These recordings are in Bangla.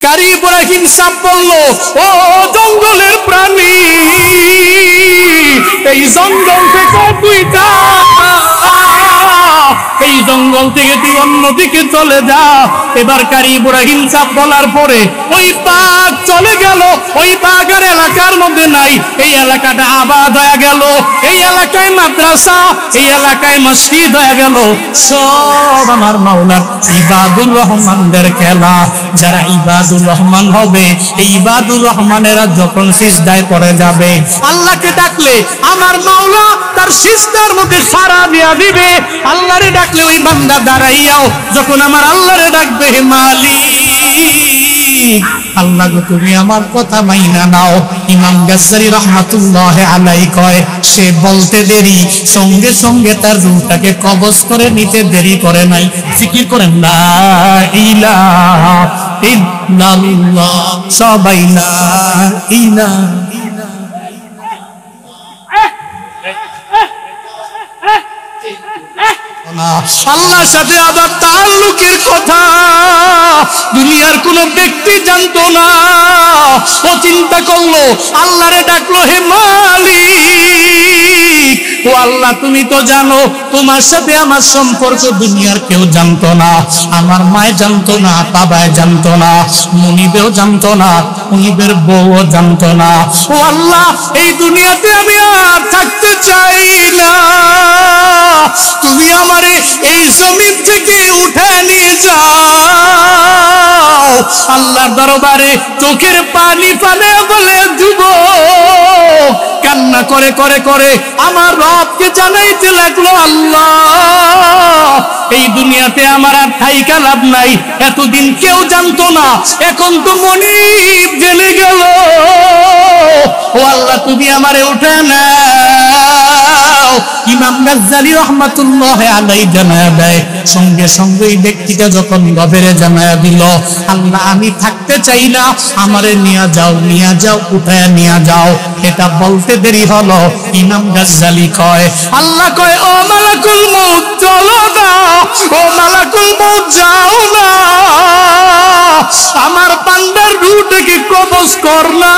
কারি ইব্রাহিম সাপ বলল, ও জঙ্গলের প্রাণী, এই জঙ্গল থেকে তুই যা, এই জঙ্গল থেকে তুই অন্যদিকে চলে যা। এবার কারি ইব্রাহিম সাপ বলার পরে ওই বাঘ চলে গেল, ওই বাঘ আর এলাকার মধ্যে নাই। এই এলাকাটা আবাদ হয়ে গেল, এই এলাকায় মাদ্রাসা, এই এলাকায় মসজিদ হয়ে গেল। সব আমার মাওলার ইবাদুর রহমানদের খেলা। যারা ইবাদুর রহমান হবে, এই ইবাদুর রহমানেরা যখন সিজদায় পড়ে যাবে, আল্লাহকে ডাকলে আমার মাওলা তার সিজদার মধ্যে সাড়া দিয়া দিবে। আল্লাহরে ডাকলে ওই বান্দা দাঁড়াইয়াও যখন আমার আল্লাহরে ডাকবে, মালিক, আল্লাহ গো তুমি আমার কথা মাইনা নাও। ইমাম গাজ্জালী রাহমাতুল্লাহ আলাইহি কয়, সে বলতে দেরি, সঙ্গে সঙ্গে তার রূহটাকে কবজ করে নিতে দেরি করে নাই। জিকির করেন লা ইলাহা ইল্লাল্লাহ, সবাই লা ইলাহা। আল্লাহর সাথে আবার তাআল্লুকের কথা দুনিয়ার কোন ব্যক্তি জানতো না। ও চিন্তা করলো, আল্লাহরে ডাকলো, হে মালিক, ও আল্লাহ তুমি তো জানো তোমার সাথে আমার সম্পর্ক দুনিয়ার কেউ জানতো না। আমার মায় জানতো না, বাবায় জানতো না, মুনিবেও জানতো না, মুনিবের বউও জানতো না। ও আল্লাহ, এই দুনিয়াতে আমি আর থাকতে চাই না, তুমি আমারে এই জমিন থেকে উঠে নিয়ে যাও। আল্লাহর দরবারে চোখের পানি পানে বলে দিব, কান্না করে করে করে আমার রবকে জানাইতে লাগলো, আল্লাহ এই দুনিয়াতে আমার আর থাইকা লাভ নাই। এতদিন কেউ জানতো না, এখন তো মনিব জেনে গেল। ও আল্লাহ তুমি আমারে উঠে নাও। ইমাম গাজ্জালী রাহমাতুল্লাহ আলাইহি জানায়া দেয়, সঙ্গে সঙ্গে এই ব্যক্তিটা যখন রবেরে জানায়া দিল, আল্লাহ আমি থাকতে চাই না, আমারে নিয়ে যাও, নিয়ে যাও, উঠায় নিয়ে যাও। এটা বলতে দেরি হলো। ইমাম গাজ্জালী কয়, আল্লাহ কয়, ও মালাকুল মউত চলো না, ও মালাকুল মউত যাও না, আমার বান্দার রূহটাকে কবজ কর না।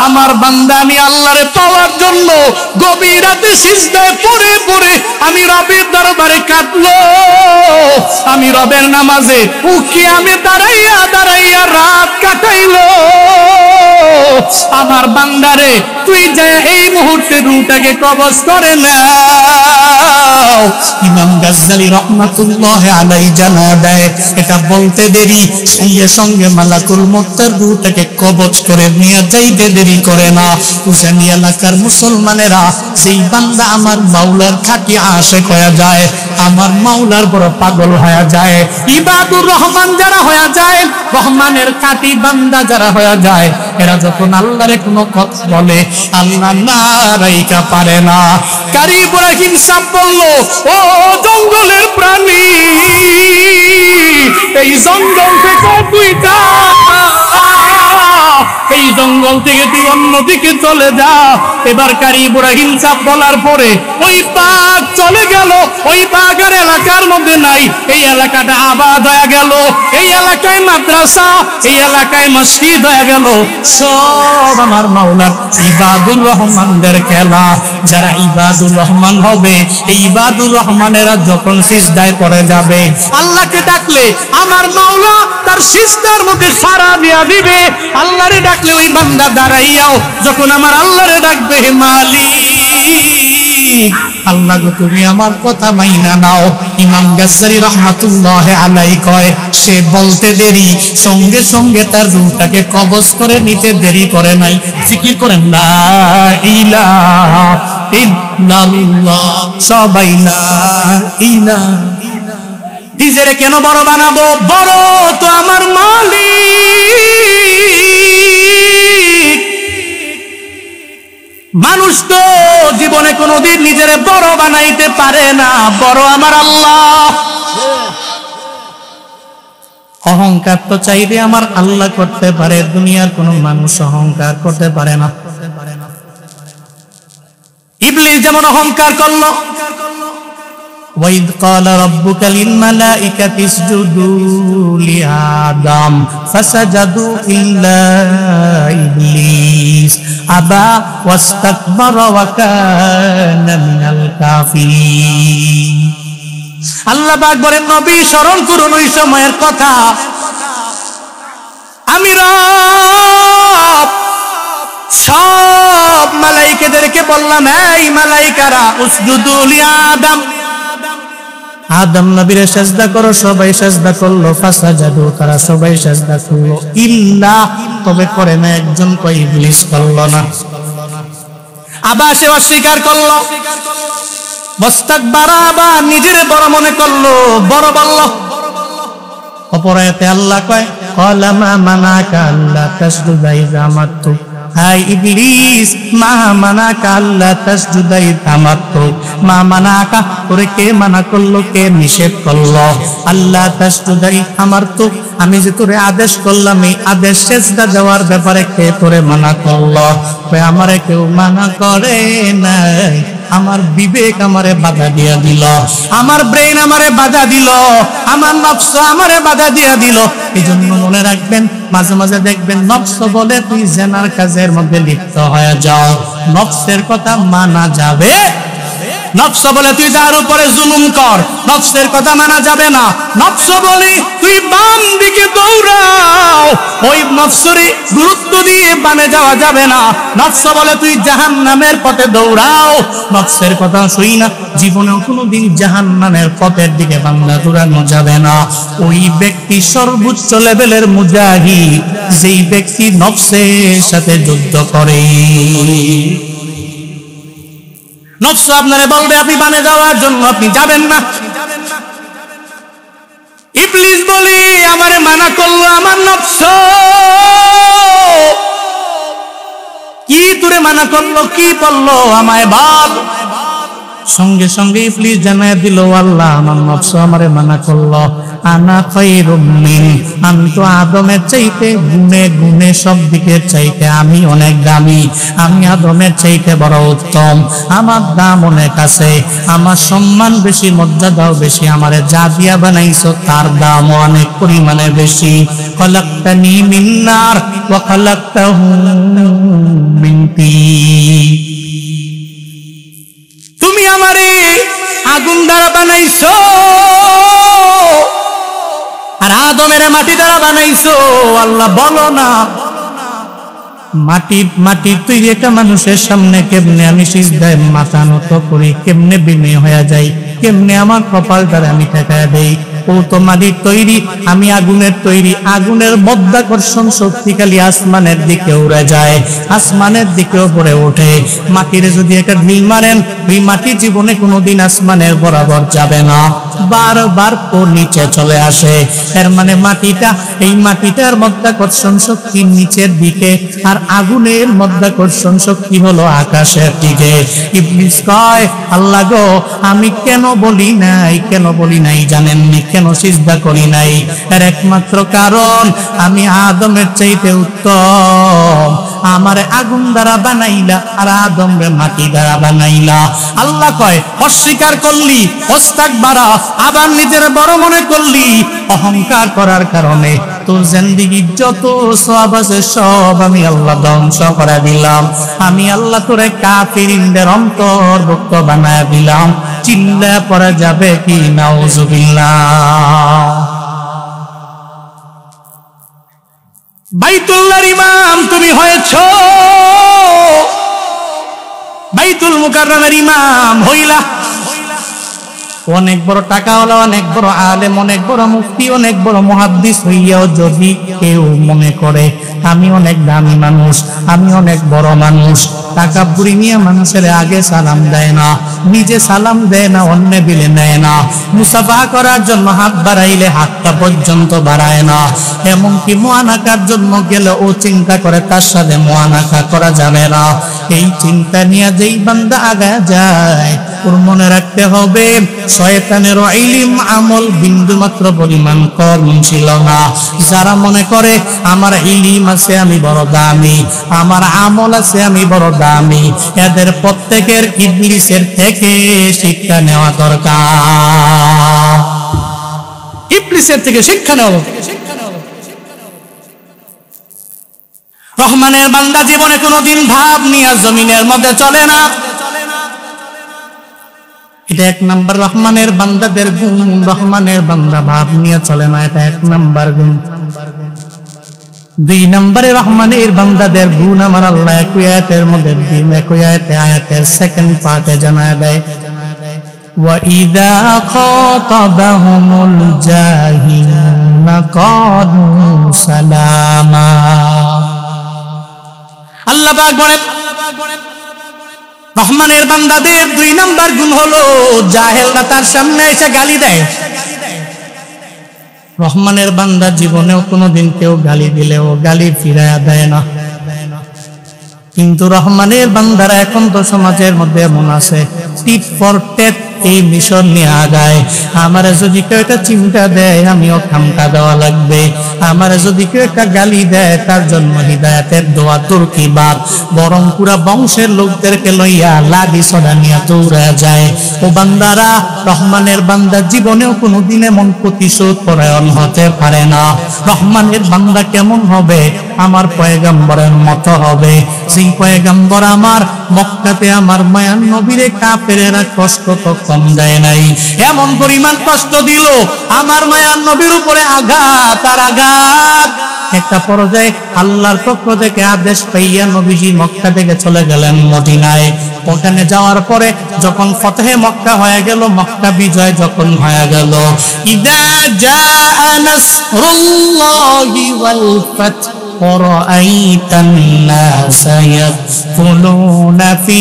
আমার বান্দা আমি আল্লাহরে পাওয়ার জন্য গভীর রাতে সিজদায় পড়ে পড়ে আমি রবের দরবারে কাঁদলো, আমি রবের নামাজে উকি আমি দাঁড়াইয়া দাঁড়াইয়া রাত কাটাইলো। আমার বান্দারে তুই যে এই মুহূর্তে রূহটাকে কবজ করে নাও। ইমাম গাজ্জালী রাহমাতুল্লাহ আলাইহি জানায়া দেয়, এটা বলতে দেরি, সঙ্গে সঙ্গে মালাকুল মউত তার রূহটাকে কবজ করে নিয়ে যাইতে দেরি করে না। উজানি এলাকার মুসলমানেরা, যেই বান্দা আমার মাওলার খাঁটি আশিক হয়ে যায়, আমার মাওলার বড় পাগল হয়ে যায়, ইবাদুর রহমান যারা হয়ে যায়, রহমানের খাঁটি বান্দা যারা হয়ে যায়, এরা যখন আল্লাহরে কোনো কথা বলে, আল্লাহ নারাইকা পারে না। কারি ইব্রাহিম সাপ বলল, ও জঙ্গলের প্রাণী, এই জঙ্গল থেকে তুই যা, এই জঙ্গল থেকে তুই অন্যদিকে চলে যা। এবার কারি ইব্রাহিম সাপ বলার পরে ওই বাঘ চলে গেল, ওই বাঘ আর এলাকার মধ্যে নাই। এই এলাকাটা আবাদ হয়ে গেল, এই এলাকায় মাদ্রাসা, এই এলাকায় মসজিদ হয়ে গেল। সব আমার মাওলার ইবাদুর রহমানদের খেলা। যারা ইবাদুর রহমান হবে, এই ইবাদুর রহমানেরা যখন সিজদায় পড়ে যাবে, আল্লাহকে ডাকলে আমার মাওলা তার সিজদার মধ্যে সাড়া দিয়া দিবে। আল্লাহরে ডাকলে ওই বান্দা দাঁড়াইয়াও যখন আমার আল্লাহরে ডাকবে, মালিক, আল্লাহ গো তুমি আমার কথা মাইনা নাও। ইমাম গাজ্জালী রাহমাতুল্লাহ আলাইহি কয়, সে বলতে দেরি, সঙ্গে সঙ্গে তার রূহটাকে কবজ করে নিতে দেরি করে নাই। জিকির করেন লা ইলাহা ইল্লাল্লাহ, সবাই লা ইলাহা। নিজেরে কেন বড় বানাবো? বড় তো আমার মালিক। মানুষ তো জীবনে কোনোদিন নিজেরে বড় বানাইতে পারে না, বড় আমার আল্লাহ। অহংকার তো চাইলে আমার আল্লাহ করতে পারে, দুনিয়ার কোনো মানুষ অহংকার করতে পারে না। ইবলিস যেমন অহংকার করলো, وَإِذْ قَالَ رَبُّكَ لِلْمَلَائِكَةِ اسْجُدُوا لِآدَمَ فَسَجَدُوا إِلَّا إِبْلِيسَ أَبَى وَاسْتَكْبَرَ وَكَانَ مِنَ الْكَافِرِينَ আল্লাহ পাক বলেন, নবী স্মরণ করুন ওই সময়ের কথা, আমি রব সব মালাইকাদেরকে বললাম, এই মালাইকারা উসজুদু লিআদম, আদম নবীরে সেজদা করো। সবাই সেজদা করলো। ফাসাজাদু, তারা সবাই সেজদা করলো। ইল্লা, তবে করে না একজন, কই ইবলিস করলো না। আবার সে অস্বীকার করলো। ওয়াস্তাকবারা, আবার নিজের বড় মনে করলো, বড় বলল। অপরায়তে আল্লাহ কয়, ক্বালা মা মানাকা আল্লা তাসজুদা ইযা আমারতুক, হাই ইবলিস, মা মানাকা আল্লা তাসজুদা ইযা আমারতুক, মা মানাকা, তোরে কে মানা করলো, কে নিষেধ করলো? আল্লাহ তাসজুদা ইযা আমারতুক, আমি যে তোরে আদেশ করলাম, এই আদেশ সেজদা দেওয়ার ব্যাপারে কে তোরে মানা করলো? কয় আমারে কেউ মানা করে নাই, আমার বিবেক আমারে বাধা দিয়া দিল, আমার ব্রেন আমারে বাধা দিল, আমার নফস আমারে বাধা দিয়া দিল। এই জন্য মনে রাখবেন, মাঝে মাঝে দেখবেন নফস বলে তুই জেনার কাজের মধ্যে লিপ্ত হয়ে যাও, নফসের কথা মানা যাবে। নফস বলে তুই যার উপরে জুলুম কর, নফসের কথা মানা যাবে না। নফস বলে তুই বাম দিকে দৌড়াও, ওই নফসরে গুরুত্ব দিয়ে বামে যাওয়া যাবে না। নফস বলে তুই জাহান্নামের পথে দৌড়াও, নফসের কথা শুই না, জীবনেও কোনোদিন জাহান্নামের পথের দিকে বান্দা দৌড়ানো যাবে না। ওই ব্যক্তি সর্বোচ্চ লেভেলের মুজাহিদ, যেই ব্যক্তি নফসের সাথে যুদ্ধ করে। নফস আপনারে বলবে আপনি বামে যাওয়ার জন্য, আপনি যাবেন না। ইবলিস বলি আমারে মানা করলো আমার নফস, কি তোরে মানা করলো, কি বললো আমায় বল। সঙ্গে সঙ্গে ইবলিস জানায় দিল, আল্লাহ আমার নফস আমারে মানা করলো, আনা খায়রুম মিন, আমি তো আদমের চাইতে গুণে গুণে সব দিকের চাইতে আমি অনেক দামি, আমি আদমের চাইতে বড় উত্তম, আমার দাম অনেক আছে, আমার সম্মান বেশি, মর্যাদাও বেশি, আমারে যা দিয়া বানাইছো তার দাম অনেক পরিমাণে বেশি। খালাকতানি মিন নার ওয়া খালাকতাহু মিন তিন, তুমি আমারে আগুন দ্বারা বানাইছো আর আদমের মাটি দ্বারা বানাইছো। আল্লাহ বলো না, মাটি তৈরি একটা মানুষের সামনে কেমনে আমি সিজদায় মাথা নত করি, কেমনে বিনয় হয়ে যাই, কেমনে আমার কপাল দ্বারা আমি ঠেকায় দেই। ও তো মাটির তৈরি, আমি আগুনের তৈরি। আগুনের মধ্যাকর্ষণ শক্তিশালী আসমানের দিকে উড়ে যায়, আসমানের দিকে উপরে ওঠে। মাটির যদি একটা ঢিল মারেন, ওই মাটি জীবনে কোনোদিন আসমানের বরাবর যাবে না, বারবার নিচে চলে আসে। এর মানে মাটিটা, এই মাটিটার মধ্যাকর্ষণ শক্তি নিচের দিকে, আর আগুনের মধ্যাকর্ষণ শক্তি হলো আকাশের দিকে। ইবলিস কয়, আল্লাহ গো, আমি কেন বলি নাই জানেননি, কেন সিজদা করি নাই? এর একমাত্র কারণ আমি আদমের চাইতে উত্তম, আমার আগুন দ্বারা বানাইলা আর আদমরে মাটি দ্বারা বানাইলা। আল্লাহ কয়, অস্বীকার করলি, ওয়াস্তাকবারা, আবার নিজের বড় মনে করলি, অহংকার করার কারণে তোর জিন্দেগির যত সওয়াব আছে সব আমি আল্লাহ ধ্বংস করে দিলাম। আমি আল্লাহ তোরে কাফিরদের অন্তর্ভুক্ত বানায় দিলাম। চিল্লা পড়া যাবে কি নাউজুবিল্লাহ। বাইতুল্লাহর ইমাম তুমি হয়েছো, বাইতুল মুকাররমের ইমাম হইলা। অনেক বড় টাকাওয়ালা, অনেক বড় আলেম, অনেক বড় মুফতি, অনেক বড় মুহাদ্দিস হইয়াও যদি কেউ মনে করে আমি অনেক দামি মানুষ, আমি অনেক বড় মানুষ, তাকাব্বুরি নিয়ে মানুষের আগে সালাম দেয় না, নিজে সালাম দেয় না, অন্য বিলে নেয় না, মুসাফাহা করার জন্য হাত বাড়াইলে হাতটা পর্যন্ত বাড়ায় না, এমনকি মুআনাকার জন্য গেলে ও চিন্তা করে তার সাথে মুআনাকা করা যাবে না। এই চিন্তা নিয়ে যেই বান্দা আগা যায়, ওর মনে রাখতে হবে শয়তানের ইলম আমল বিন্দু মাত্র পরিমাণ কম ছিল না। যারা মনে করে আমার ইলম আছে আমি বড় দামি, আমার আমল আছে আমি বড় দামি, এদের প্রত্যেকের ইবলিসের থেকে শিক্ষা নেওয়া দরকার। ইবলিসের থেকে শিক্ষা নেওয়া দরকার। রহমানের বান্দা জীবনে কোনোদিন ভাব নিয়ে জমিনের মধ্যে চলে না। এটা এক নাম্বার রহমানের বান্দাদের গুণ। রহমানের বান্দা ভাব নিয়ে চলে না, এটা এক নাম্বার গুণ। দুই নম্বরে রহমানের বান্দাদের গুণ আমার আল্লাহ একই আয়াতের মধ্যে একই আয়াতের সেকেন্ড পার্টে জানায় দেয়, وَإِذَا خَاطَبَهُمُ الْجَاهِلُونَ قَالُوا سَلَامًا। আল্লাহ পাক বলেন রহমানের বান্দাদের দুই নাম্বার গুণ হলো জাহেলরা তার সামনে এসে গালি দেয়। রহমানের বান্দা জীবনেও কোনোদিন কেউ গালি দিলেও গালি ফিরায়া দেয় না। কিন্তু রহমানের বান্দারা এখন তো সমাজের মধ্যে এমন আছে, টিট ফর টেট এই মিশন নিয়ে আগায়। আমারে যদি কেউ একটা চিন্তা দেয় আমিও খামকা দেওয়া লাগবে, আমারে যদি কেউ একটা গালি দেয় তার জন্য হিদায়াতের দোয়া তোর কি বাদ, বরং পুরা বংশের লোকদেরকে লইয়া লাগি সদা নিয়ে দৌড়া যায়। ও বান্দারা, রহমানের বান্দা জীবনেও কোনোদিন এমন প্রতিশোধ পরায়ণ হতে পারে না। রহমানের বান্দা কেমন হবে? আমার পয়গম্বরের মতো হবে, সেই পয়গম্বর আমার মক্কাতে আমার মায়ার নবীরে কাফেরেরা কষ্ট তো কম দেয় নাই, এমন পরিমাণ কষ্ট দিল আমার মায়ার নবীর উপরে আঘাত আর আঘাত। একটা পর্যায়ে আল্লাহর পক্ষ থেকে আদেশ পাইয়া নবীজি মক্কা থেকে চলে গেলেন মদিনায়। ওখানে যাওয়ার পরে যখন ফতহে মক্কা হয়ে গেল, মক্কা বিজয় যখন হয়ে গেল, ইদা জাআ নাসরুল্লাহি ওয়াল ফাতহ ورأيت الناس يدخلون في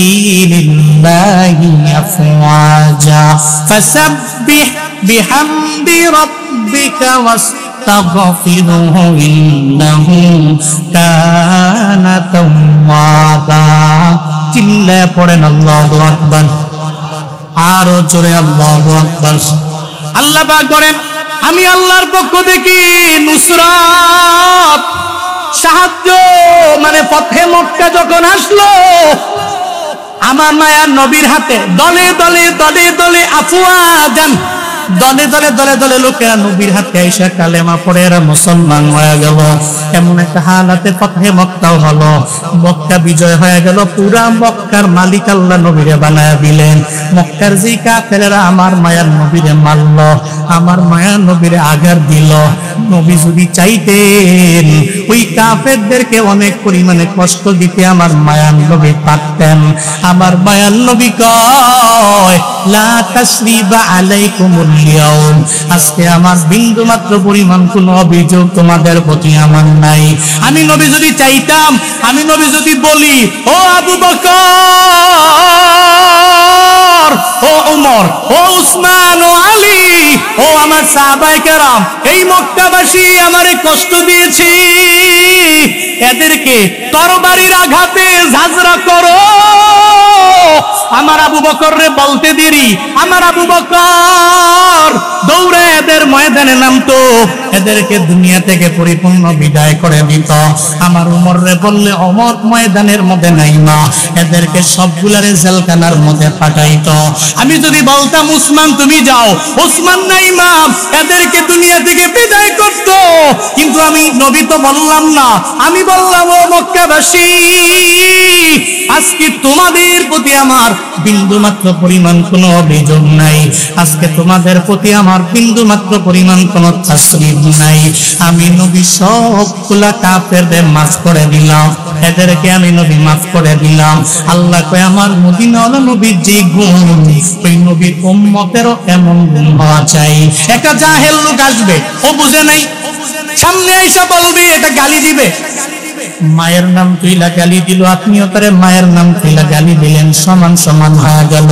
دين الله أفواجا فسبح بحمد ربك واستغفره إنه كان توابا। চিল্লায়ে পড়েন আল্লাহু আকবার, আরো জোরে আল্লাহু আকবার। আল্লাহ পাক বলেন আমি আল্লাহর পক্ষ থেকে নুসরাত সাহায্য মানে ফতহে মক্কা যখন আসলো, আমার মায়ার নবীর হাতে দলে দলে দলে দলে আফওয়াজান দলে দলে দলে দলে লোকেরা নবীর হাতে আইসা কালেমা পড়ে এরা মুসলমান হয়ে গেল। এমন একটা হালাতে ফতহে মক্কাও হলো, মক্কা বিজয় হয়ে গেল। পুরা মক্কার মালিক আল্লাহ নবীরে বানায়া দিলেন। মক্কার যে কাফেরেরা আমার মায়ার নবীরে মারল, আমার মায়ার নবীরে আঘাত দিল, নবী যদি চাইতেন ওই কাফেরদেরকে অনেক পরিমাণে কষ্ট দিতে আমার মায়ার নবী পারতেন। আমার মায়ার নবী কয় লা তাসরিবা আলাইকুমুল ইয়াউম, আজকে আমার বিন্দু মাত্র পরিমাণ কোনো অভিযোগ তোমাদের প্রতি আমার নাই। আমি নবী যদি চাইতাম, আমি নবী যদি বলি ও আবু বকর, ও ওমর, ও উসমান, ও আলী, ও আমার সাহাবায়ে কেরাম, এই মক্কাবাসী আমারে কষ্ট দিয়েছে, এদেরকে তরবারির আঘাতে ঝাঁঝরা করো। আমার আবু বকর রে বলতে দেরি, আমার আবু বকর দৌড়ে এদের ময়দানে নামতো, এদেরকে দুনিয়া থেকে পরিপূর্ণ বিদায় করে দিত। আমার উমর রে বললে অমর ময়দানের মধ্যে নাইমা, এদেরকে সবগুলারে জেলখানার মধ্যে পাঠাইতো। আমি যদি বলতাম উসমান তুমি যাও, উসমান নাইমা, এদেরকে দুনিয়া থেকে বিদায় করতো। কিন্তু আমি নবী তো বললাম না, আমি বললাম ও মক্কাবাসী, আজকে তোমাদের প্রতি আমার বিন্দু মাত্র পরিমাণ কোনো অভিযোগ নাই, আজকে তোমাদের প্রতি আমার বিন্দু মাত্র পরিমাণ কোনো তাসরিফ নাই। আমি নবী সবগুলা কাফেরদের মাফ করে দিলাম, এদেরকে আমি নবী মাফ করে দিলাম। আল্লাহ কয় আমার মদিনাওয়ালা নবীর যে গুণ, ওই নবীর উম্মতেরও এমন গুণ হওয়া চাই। একটা জাহেল লোক আসবে, ও বুঝে নাই, সামনে এসে বলবে, এটা গালি দিবে, মায়ের নাম তুইলা গালি দিল, আপনিও তারে মায়ের নাম তুইলা গালি দিলেন, সমান সমান হয়ে গেল।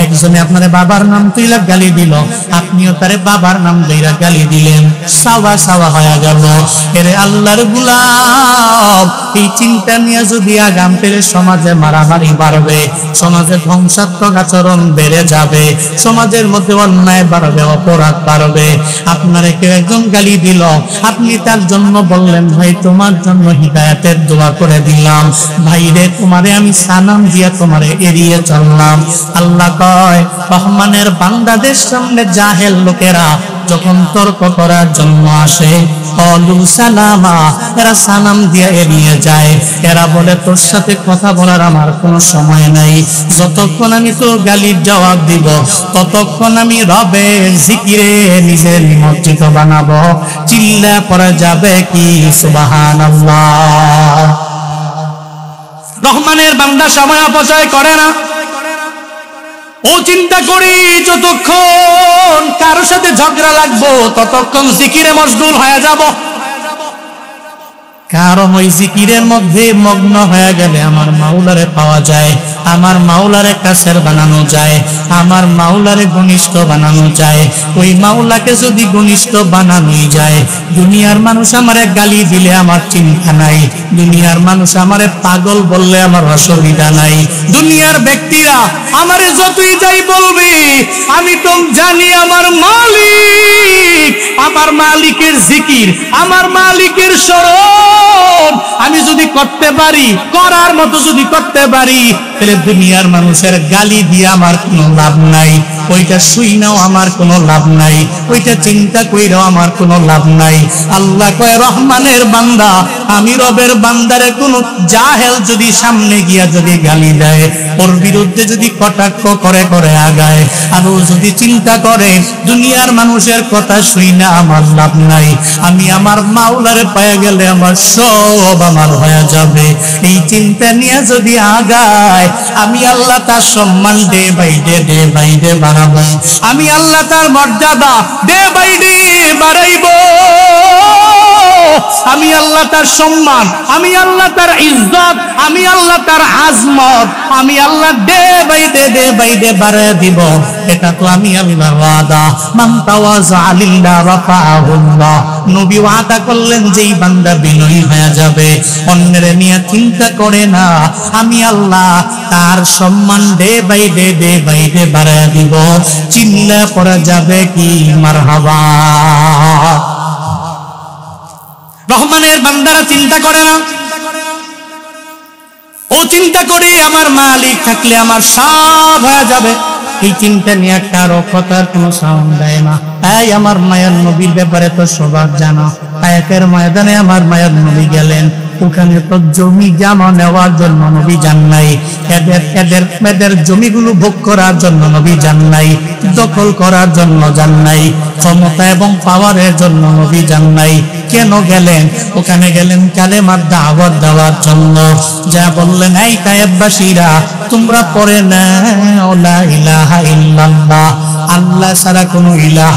একজনে আপনার বাবার নাম তুইলা গালি দিল, আপনিও তারে বাবার নাম ধইরা গালি দিলেন, সাওয়া সাওয়া হয়ে গেল। এরে আল্লাহর গোলাম, এই চিন্তা নিয়ে যদি আগাম পেরে সমাজে মারামারি বাড়বে, সমাজে ধ্বংসাত্মক আচরণ বেড়ে যাবে, সমাজের মধ্যে অন্যায় বাড়বে, অপরাধ বাড়বে। আপনারে কেউ একজন গালি দিল, আপনি তার জন্য বললেন, ভাই তোমার জন্য হিদায়াতের দোয়া করে দিলাম, ভাই রে তোমারে আমি সালাম দিয়া তোমারে এড়িয়ে চললাম। আল্লাহ কয়, রহমানের বান্দাদের সামনে জাহেল লোকেরা যখন তর্ক করার জন্য আসে, অলু সালামা, এরা সালাম দিয়ে এড়িয়ে যায়। এরা বলে, তোর সাথে কথা বলার আমার কোনো সময় নাই, যতক্ষণ আমি তোর গালির জবাব দিব ততক্ষণ আমি রবের জিকিরে নিজের নিমজ্জিত বানাবো। চিল্লা পড়া যাবে কি সুবহানাল্লাহ। রহমানের বান্দা সময় অপচয় করে না। ও চিন্তা করি, যতক্ষণ কারোর সাথে ঝগড়া লাগবো ততক্ষণ জিকিরে মশগুল হয়ে যাব। কারণ ওই জিকিরের মধ্যে মগ্ন হয়ে গেলে আমার মাওলারে পাওয়া যায়, আমার মাওলারে কাছের বানানো যায়, আমার মাওলারে ঘনিষ্ঠ বানানো যায়। ওই মাওলাকে যদি ঘনিষ্ঠ বানানোই যায়, দুনিয়ার মানুষ আমারে গালি দিলে আমার চিন্তা নাই, দুনিয়ার মানুষ আমারে পাগল বললে আমার অসুবিধা নাই, দুনিয়ার ব্যক্তিরা আমারে যতই যাই বলবে, আমি তো জানি আমার মালিক, আমার মালিকের জিকির, আমার মালিকের স্মরণ আমি যদি করতে পারি, করার মতো যদি করতে পারি, তাহলে দুনিয়ার মানুষের গালি দিয়ে আমার কোনো লাভ নাই, ওইটা শুইনাও আমার কোনো লাভ নাই, ওইটা চিন্তা কইরাও আমার কোনো লাভ নাই। আল্লাহ কয়, রহমানের বান্দা, আমি রবের বান্দারে কোন জাহেল যদি সামনে গিয়া যদি গালি দেয়, ওর বিরুদ্ধে যদি কটাক্ষ করে করে আগায়, আর ও যদি চিন্তা করে দুনিয়ার মানুষের কথা শুইনা আমার লাভ নাই, আমি আমার মাওলারে পেয়ে গেলে আমার সব আমার হয়ে যাবে, এই চিন্তা নিয়ে যদি আগায়, আমি আল্লাহ তার সম্মান ডে বাই ডে বাড়াবো, আমি আল্লাহ তার মর্যাদা ডে বাই ডে বাড়াইবো, আমি আল্লাহ তার সম্মান, আমি আল্লাহ তার ইজ্জত, আমি আল্লাহ তার আজমত, আমি আল্লাহ ডে বাই ডে বাড়ায় দিব। এটা তো আমি আল্লাহর ওয়াদা, মান তাওয়াজা লিল্লাহ রাফাহুল্লাহ। নবী ওয়াদা করলেন, যেই বান্দা বিনয়ী হয়ে যাবে, অন্যের নিয়ে চিন্তা করে না, আমি আল্লাহ তার সম্মান ডে বাই ডে বাড়ায় দিব। চিল্লা পড়া যাবে কি মারহাবা। রহমানের বান্দারা চিন্তা করে না, ও চিন্তা করে আমার মালিক থাকলে আমার সব হয়ে যাবে, এই চিন্তা নিয়ে কারো কথার কোনো সাউন্ড দেয় না। তাই আমার মায়ের নবীর ব্যাপারে তো সবাই জানো, আয়াতের ময়দানে আমার মায়ের নবী গেলেন, ওখানে তো জমি জামা নেওয়ার জন্য নবী যান নাই, এদের জমিগুলো ভোগ করার জন্য নবী যান নাই, দখল করার জন্য যান নাই, ক্ষমতা এবং পাওয়ারের জন্য নবী যান নাই। কেন গেলেন? ওখানে গেলেন কালেমার দাওয়াত দেওয়ার জন্য। যা বললেন, এই তায়েববাসীরা, তোমরা পড়ে নাও লা ইলাহা ইল্লাল্লাহ, আল্লাহ ছাড়া কোনো ইলাহ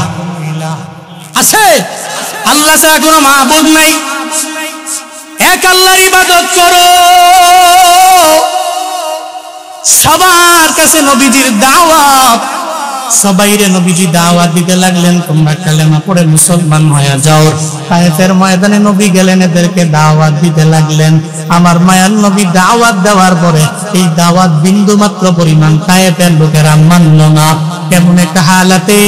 আছে? আল্লাহ ছাড়া কোনো মাবুদ নাই, এক আল্লাহর ইবাদত করো। সবার কাছে নবীজির দাওয়াত, সবাইরে নবীজি দাওয়াত দিতে লাগলেন, তোমরা কালেমা পড়ে মুসলমান হয়ে যাও। তায়েফের ময়দানে নবী গেলেন, এদেরকে দাওয়াত দিতে লাগলেন। আমার মায়ার নবী দাওয়াত দেওয়ার পরে এই দাওয়াত বিন্দু মাত্র পরিমাণ তায়েফের লোকেরা মানল না। কেমন একটা হালাতে,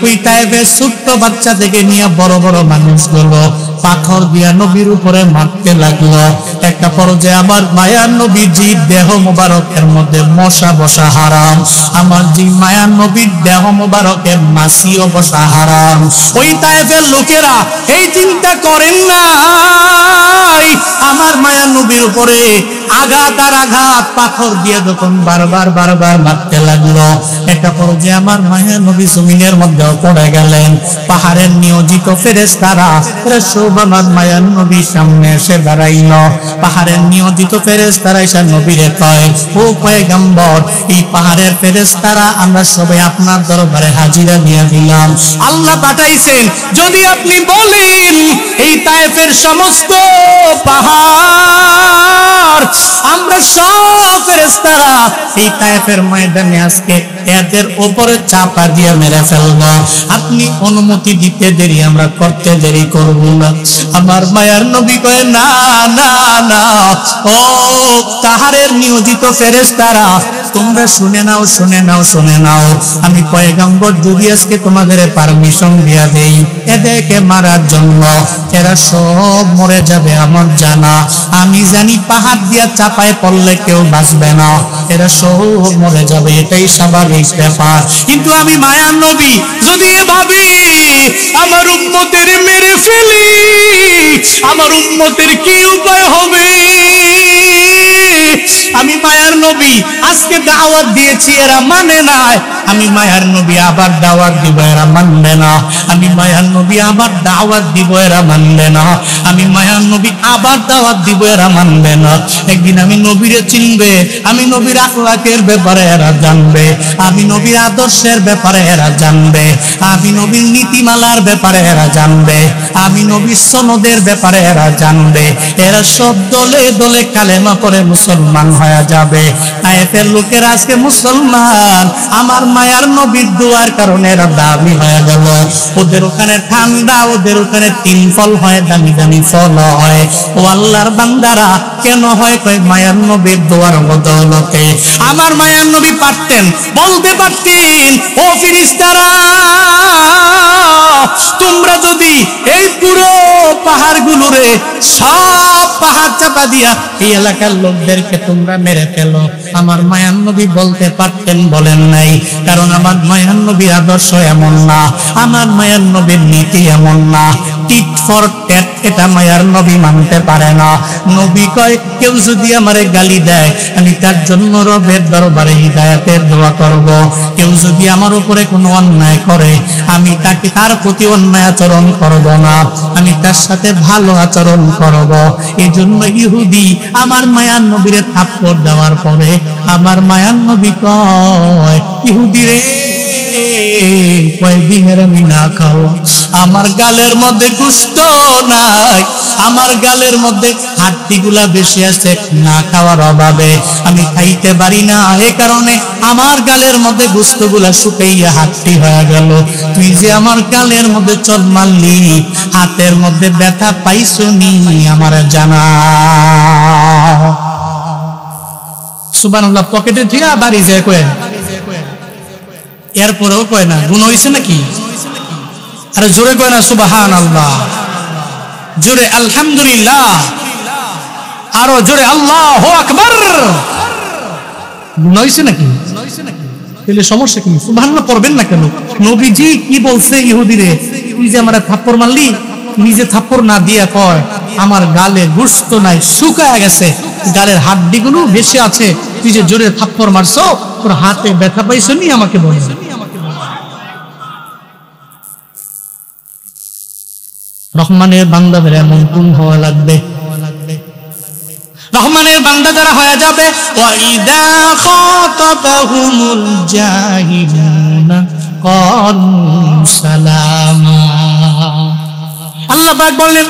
ওই তায়েফের ছোট্ট বাচ্চা থেকে নিয়ে বড় বড় মানুষগুলো পাথর দিয়া নবীর উপরে মারতে লাগলো। একটা পর্যায়ে আমার মায়ার নবীজি দেহ মোবারকের মধ্যে মশা বসা হারাম, আমার জি মায়ার নবীর দেহ মোবারকে মাছিও বসা হারাম। ওই তায়েফের লোকেরা এই চিন্তা করেন নাই আমার মায়ার নবীর উপরে আঘাত আর আঘাত পাথর দিয়ে যখন বারবার মারতে লাগলো, এটা পর্যায়ে আমার মায়ের নবী জমিনের মধ্যে পড়ে গেলেন। পাহাড়ের নিয়োজিত ফেরেশতারা সব আমার মায়ের নবীর সামনে এসে দাঁড়াইল। পাহাড়ের নিয়োজিত ফেরেশতারা এসে নবীরে কয়, ও পয়গম্বর, এই পাহাড়ের ফেরেশতারা আমরা সবাই আপনার দরবারে হাজিরা দিয়ে দিলাম। আল্লাহ পাঠাইছেন যদি আপনি বলেন এই তায়েফের সমস্ত পাহাড় আমরা সব ফেরেশতারা এই তায়েফের ময়দানে আজকে এদের উপরে চাপা দিয়ে মেরে ফেলব, আপনি অনুমতি দিতে দেরি আমরা করতে দেরি করব না। আমার মায়ার নবী কয়, না না না, ও পাহাড়ের নিয়োজিত ফেরেশতারা তোমরা শুনে নাও, শুনে নাও, শুনে নাও। আমি পয়গম্বর যদি আজকে তোমাদের পারমিশন দিয়া দেই এদেরকে মারার জন্য, এরা সব মরে যাবে আমার জানা। আমি জানি পাহাড় দিয়া চাপায় পড়লে কেউ বাঁচবে না, এরা সব মরে যাবে, এটাই স্বাভাবিক ব্যাপার। কিন্তু আমি মায়ার নবী যদি এভাবে আমার উম্মতের মেরে ফেলি, আমার উম্মতের কি উপায় হবে? আমি মায়ার নবী আজকে দাওয়াত দিয়েছি, এরা মানে নাই। আমি মায়ার নবী আবার দাওয়াত দিব, এরা মানবে না। আমি মায়ার নবী আবার দাওয়াত দিব, এরা মানবে না। আমি মায়ার নবী আবার দাওয়াত দিব, এরা মানবে না। একদিন আমি নবীরে চিনবে, আমি নবীর আখলাকের ব্যাপারে এরা জানবে, আমি নবীর আদর্শের ব্যাপারে এরা জানবে, আমি নবীর নীতিমালার ব্যাপারে এরা জানবে, আমি নবীর সনদের ব্যাপারে এরা জানবে। এরা সব দলে দলে কালেমা পড়ে মুসলমান হয়ে যাবে। তায়েফের লোকেরা আজকে মুসলমান আমার মায়ার নবীর দোয়ার কারণে এরা দামি হয়ে গেল। ওদের ওখানে ঠান্ডা, ওদের ওখানে 3 ফল হয়, দামি দামি ফল হয়। ও আল্লাহর বান্দারা কেন হয়? কয় মায়ার নবীর দোয়ার বদৌলতে। আমার মায়ার নবী পারতেন, বলতে পারতেন, ও ফেরেশতারা তোমরা যদি এই পুরো পাহাড়গুলোরে সব পাহাড় চাপা দিয়া এই এলাকার লোকদেরকে তোমরা মেরে ফেলো, আমার মায়ার নবী বলতে পারতেন, বলেন নাই। কারণ আমার মায়ার নবীর আদর্শ এমন না, আমার মায়ার নবীর নীতি এমন না। টিট ফর ট্যাট এটা মায়ার নবী মানতে পারে না। নবী কয় কেউ যদি আমারে গালি দেয় আমি তার জন্য রবের দরবারে হিদায়াতের দোয়া করব। কেউ যদি আমার উপরে কোনো অন্যায় করে আমি তাকে তার প্রতি অন্যায় আচরণ করব না, আমি তার সাথে ভালো আচরণ করব। এই জন্য ইহুদি আমার মায়ার নবীরে থাপ্পড় দেওয়ার পরে আমার মায়ার নবী কয়, ইহুদি রে কয়েকদিনের আমি না খাও, আমার গালের মধ্যে গোশত নাই, আমার গালের মধ্যে হাড্ডিগুলা বেশি আছে, না খাওয়ার অভাবে আমি খাইতে পারি না। এই কারণে আমার গালের মধ্যে গোশতগুলা শুকাইয়া হাড্ডি হয়ে গেল। তুই যে আমার গালের মধ্যে চল মারলি, হাতের মধ্যে ব্যথা পাইছনি আমার জানা। সুবহানাল্লাহ, পকেটে দিয়া বাড়ি যায় কয়, এরপরেও কয় না গুণ হয়েছে নাকি? আরে জোরে কয় না সুবহানাল্লাহ, জোরে আলহামদুলিল্লাহ, আরো জোরে আল্লাহু আকবার। গুণ হয়েছে নাকি? তাহলে সমস্যা কি? সুবহানাল্লাহ পড়বেন না কেন? নবীজি কি বলছে ইহুদিরে, তুই যে আমার থাপ্পড় মারলি, নিজে থাপ্পড় না দিয়া কয় আমার গালে গোশত নাই, শুকায় গেছে, গালের হাড্ডিগুলো বেশি আছে, তুই যে জোরে থাপ্পড় মারছো তোর হাতে ব্যথা পাইছো নি আমাকে বল। রহমানের বান্দাদের এমন গুণ হওয়া লাগবে, রহমানের বান্দা যারা হয়ে যাবে। ওয়াইদা খাতাবাহুমুল জাহিলুনা ক্বালু সালামা। আল্লাহ পাক বলেন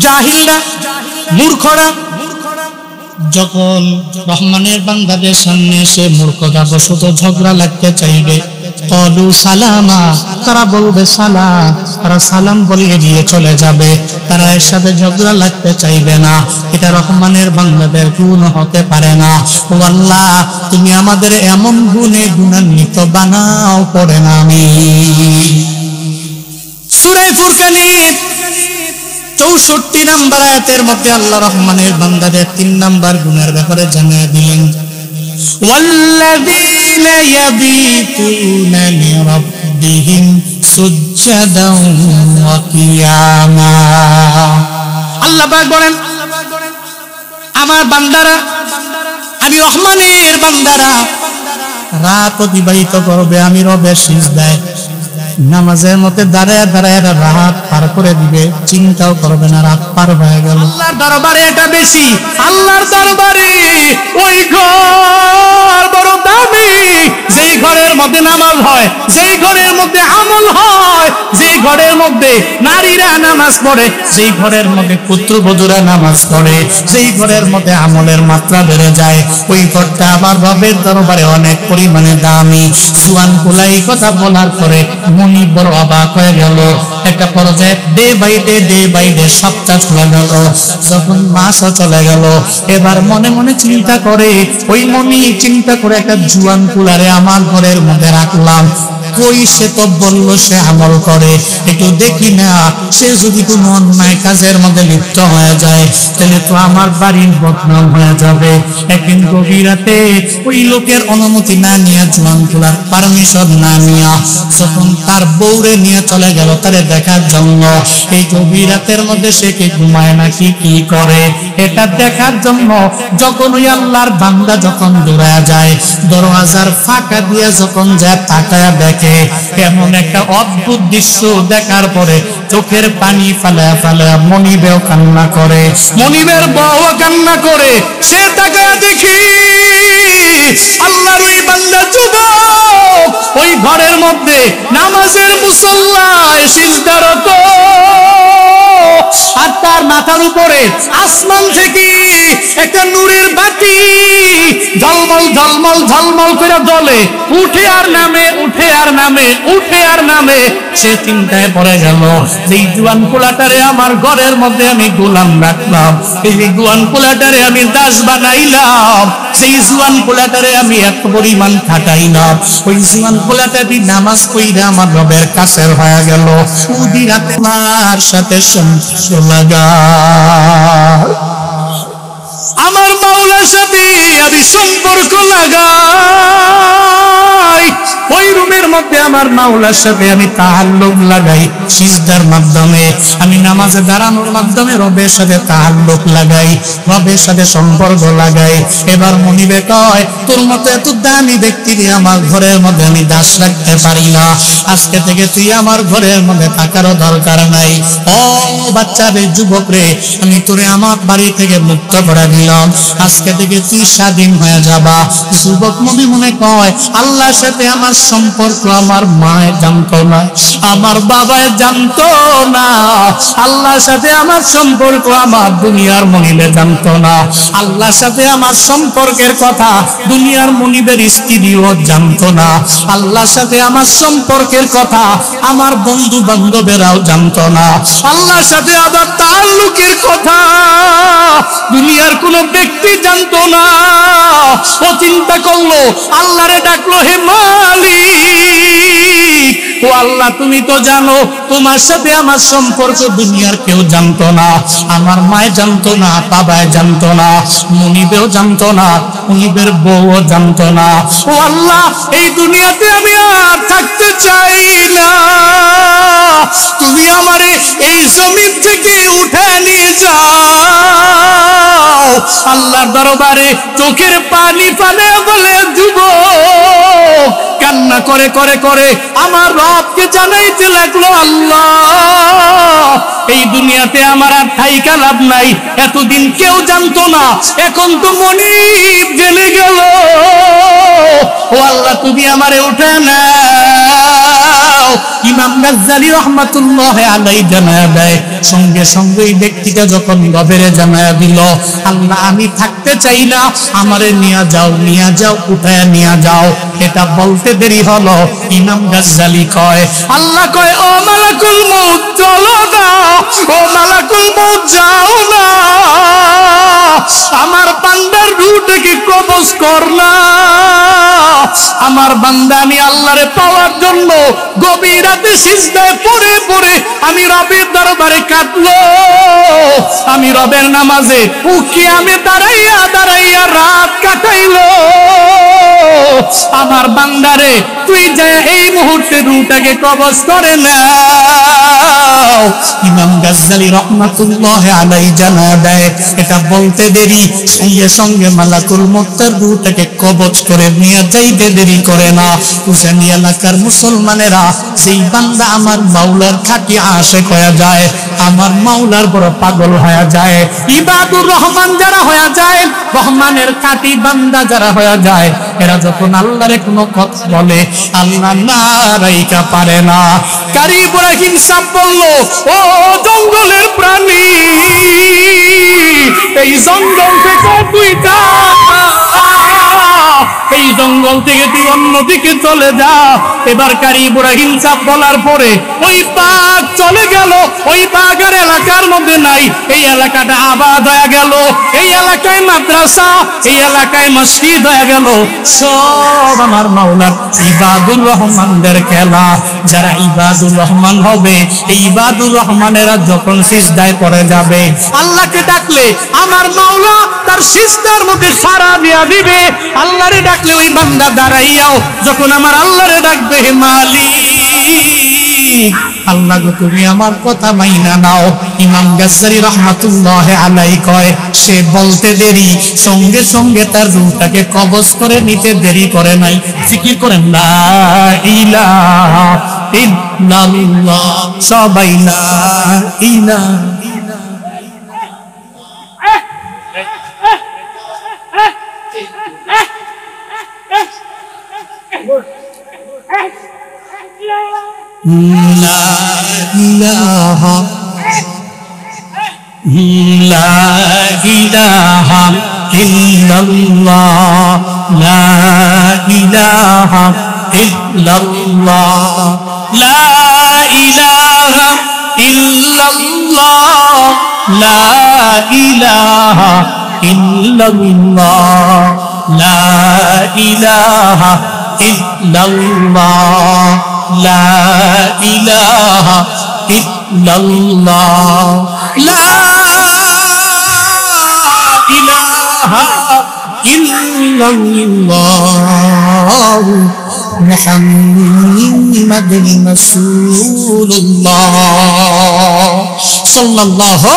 জাহিলরা, মূর্খরা যখন রহমানের বান্দাদের সামনে এসে মূর্খতা বশত ঝগড়া লাগতে চাইবে, ক্বালু সালামা, তারা বলবে সালাম, তারা সালাম বলিয়ে দিয়ে চলে যাবে, তারা এর সাথে ঝগড়া লাগতে চাইবে না। এটা রহমানের বান্দাদের গুণ হতে পারে না। ও আল্লাহ তুমি আমাদের এমন গুণে গুণান্বিত বানাও, পড়ে না আমি। সূরা ফুরকানের 64 নম্বর আয়াতের মধ্যে আল্লাহ রহমানের বান্দাদের 3 নম্বর গুণের ব্যাপারে জানিয়ে দিলেন, ওয়াল্লাযীনা ইয়াবিতুনা লিরাব্বিহিম সুজদান ওয়া কিয়ামা। আল্লাহ পাক বলেন আমার বান্দারা, আমি রহমানের বান্দারা রাত অতিবাহিত করবে আমি রবের সিজদায়, নামাজের মধ্যে দাঁড়ায় দাঁড়ায় রাত পার করে দিবে, চিন্তাও করবে না রাত পার হয়ে গেল। আল্লাহর দরবারে এটা বেশি, আল্লাহর দরবারে ওই ঘর বড় দামি, যেই ঘরের মধ্যে নামাজ হয়, যেই ঘরের মধ্যে আমল হয়, যেই ঘরের মধ্যে নারীরা নামাজ পড়ে, যেই ঘরের মধ্যে পুত্রবধূরা নামাজ পড়ে, যেই ঘরের মধ্যে আমলের মাত্রা বেড়ে যায়, ওই ঘরটা আমার রবের দরবারে অনেক পরিমাণে দামি। সুয়ান কুলাই কথা বলার পরে মনি বড় অবাক হয়ে গেল। একটা পর্যায়ে ডে বাই ডে সপ্তাহ চলে গেল, যখন মাসও চলে গেল, এবার মনে মনে চিন্তা করে, ওই মনি চিন্তা করে একটা জুয়ান কুলারে আমার ঘরের মধ্যে রাখলাম, কই সে তো বললো সে আমল করে, একটু দেখি না সে যদি কোনো অন্যায় কাজের মধ্যে লিপ্ত হয়ে যায় তাহলে তো আমার বাড়ির বদনাম হয়ে যাবে। একদিন গভীর রাতে ওই লোকের অনুমতি না নিয়ে, জুয়ান কুলার পারমিশন না নিয়ে যখন তার বউরে নিয়ে চলে গেল তারে দেখার জন্য, এই গভীর রাতের মধ্যে সে কি ঘুমায় নাকি কি করে এটা দেখার জন্য, যখন ওই আল্লাহর বান্দা যখন দৌড়ায় যায়, দরওয়াজার ফাঁকা দিয়ে যখন যায় তাকায়া দেখে, এমন একটা অদ্ভুত দৃশ্য দেখার পরে চোখের পানি ফালায়া ফালায়া মনিবেও কান্না করে, মনিবের বউ কান্না করে। সে তাকায়া দেখি আল্লাহর ওই বান্দা যুবক ওই ঘরের মধ্যে নামাজের মুসল্লায় সিজদারত, আর তার মাথার উপরে আসমান থেকে একটা নূরের বাতি ঝলমল ঝলমল ঝলমল করে জ্বলে, উঠে আর নামে, উঠে আর নামে, উঠে আর নামে। সে চিন্তায় পড়ে গেল, যেই জুয়ান পোলাটারে আমার ঘরের মধ্যে আমি গোলাম রাখলাম, এই জুয়ান পোলাটারে আমি দাস বানাইলাম, সেই জুয়ান পোলাটারে আমি এত পরিমাণ খাটাইলাম, ওই জুয়ান পোলাটাটি নামাজ পড়ে আমার রবের কাছের হয়ে গেল। উদি রাতে মার সাথে সম্পর্ক লাগা, আমার মাওলার সাথে আমি সম্পর্ক লাগাই, ওই রুমের মধ্যে আমার মাওলার সাথে আমি তাআল্লুক লাগাই, সিজদার মাধ্যমে আমি নামাজে দাঁড়ানোর মাধ্যমে রবের সাথে তাআল্লুক লাগাই, রবের সাথে সম্পর্ক লাগাই। এবার মনিবে কয়, তোর মতো এত দামি ব্যক্তিকে আমার ঘরের মধ্যে আমি দাস রাখতে পারি না, আজকে থেকে তুই আমার ঘরের মধ্যে থাকারও দরকার নাই। ও বাচ্চা রে, যুবক রে, আমি তোরে আমার বাড়ি থেকে মুক্ত করে দিলাম, আজকে থেকে তুই স্বাধীন হয়ে যাবা। যুবক মনে মনে কয়, আল্লাহর সাথে আমার সম্পর্ক আমার মায়ের জানতো না, আমার বাবায় জানতো না, আল্লাহর সাথে আমার সম্পর্ক আমার দুনিয়ার মনিবে জানতো না, আল্লাহর সাথে আমার সম্পর্কের কথা দুনিয়ার মনিবের স্ত্রীও জানতো না, আল্লাহর সাথে আমার সম্পর্কের কথা আমার বন্ধু বান্ধবেরাও জানতো না, আল্লাহর সাথে আবার তাআল্লুকের কথা দুনিয়ার কোন ব্যক্তি জানতো না। ও চিন্তা করলো, আল্লাহরে ডাকলো, হে মালিক, ও আল্লাহ তুমি তো জানো তোমার সাথে আমার সম্পর্ক দুনিয়ার কেউ জানতো না, আমার মায় জানতো না, বাবায় জানতো না, মনিবেও জানতো না, মনিবের বউও জানতো না। ও আল্লাহ, এই দুনিয়াতে আমি আর থাকতে চাই না, তুমি আমারে এই জমিন থেকে উঠে নিয়ে যাও। আল্লাহর দরবারে চোখের পানি ফালে বলে দিব, কান্না করে করে করে আমার রবকে জানাইতে লাগলো, আল্লাহ এই দুনিয়াতে আমার আর থাইকা লাভ নাই, এতদিন কেউ জানতো না, এখন তো মনিব জেনে গেল, ও আল্লাহ তুমি আমারে উঠে নাও। ইমাম গাজ্জালী রাহমাতুল্লাহ আলাইহি জানায়া দেয়, সঙ্গে সঙ্গে এই ব্যক্তিটা যখন রবেরে জানায়া দিল, আল্লাহ আমি থাকতে চাই না, আমারে নিয়ে যাও, নিয়ে যাও, উঠায় নিয়ে যাও। এটা বলতে দেরি হলো, ইমাম গাজ্জালী কয়, আল্লাহ কয়, ও মালাকুল মউত চলো না, ও মালাকুল মউত যাও না, আমার বান্দার রূহটাকে কবজ কর না। আমার বান্দা আমি আল্লাহরে পাওয়ার জন্য গভীর রাতে সিজদায় পড়ে পড়ে আমি রবের দরবারে কাঁদলো, আমি রবের নামাজে কিয়ামে দাঁড়াইয়া দাঁড়াইয়া রাত কাটাইলো। আমার বান্দারে তুই যায় এই মুহূর্তে রূহটাকে কবজ করে নাও। ইমাম গাজ্জালী রাহমাতুল্লাহি আলাইহি জানা দেয়, এটা বলতে দেরি সঙ্গে সঙ্গে মালাকুল মউত তার রূহটাকে কবজ করে নিয়ে যাইতে দেরি করে না। উজানি এলাকার মুসলমানেরা, যেই বান্দা আমার মাওলার খাঁটি আশিক হয়ে যায়, আমার মাওলার বড় পাগল হয়ে যায়, ইবাদুর রহমান যারা হয়ে যায়, রহমানের খাঁটি বান্দা যারা হয়ে যায়, এরা যখন আল্লাহরে কোনো কথা বলে আল্লাহ নারাইকা পারে না। কারি ইব্রাহিম সাহেব বলল, ও জঙ্গলের প্রাণী, এই জঙ্গল থেকে তুই যা, এই জঙ্গল থেকে তুই অন্যদিকে চলে যা। এবার কারি ইব্রাহিম সাহেব বলার পরে ওই বাঘ চলে গেল, ওই বাঘ আর এলাকার মধ্যে নাই। এই এলাকাটা আবাদ হয়ে গেল, এই এলাকায় মাদ্রাসা, এই এলাকায় মসজিদ হয়ে গেল। সব আমার মাওলার ইবাদুর রহমানদের খেলা। যারা ইবাদুর রহমান হবে, এই ইবাদুর রহমানেরা যখন সিজদায় পড়ে যাবে, আল্লাহকে ডাকলে আমার মাওলা তার সিজদার মধ্যে সাড়া দিয়া দিবে। আল্লাহরে ডাকলে ওই বান্দা দাঁড়াইয়াও যখন আমার আল্লাহরে ডাকবে, হে মালিক, আল্লাহ গো তুমি আমার কথা মাইনা নাও। ইমাম গাজ্জালী রাহমাতুল্লাহি আলাইহি কয়, সে বলতে দেরি সঙ্গে সঙ্গে তার রূহটাকে কবজ করে নিতে দেরি করে নাই। জিকির করেন লা ইলাহা ইল্লাল্লাহ, সবাই লা ইলাহা। লা ইলাহা লা ইলাহা ইল্লাল্লাহ, লা ইলাহা ইল্লাল্লাহ, লা ইলাহা ইল্লাল্লাহ, লা ইলাহা ইল্লাল্লাহ, লা ইলাহা ইল্লাল্লাহ, লা ইলাহা ইল্লাল্লাহ, লা ইলাহা ইল্লাল্লাহ, মুহাম্মাদুর রাসূলুল্লাহ সাল্লাল্লাহু।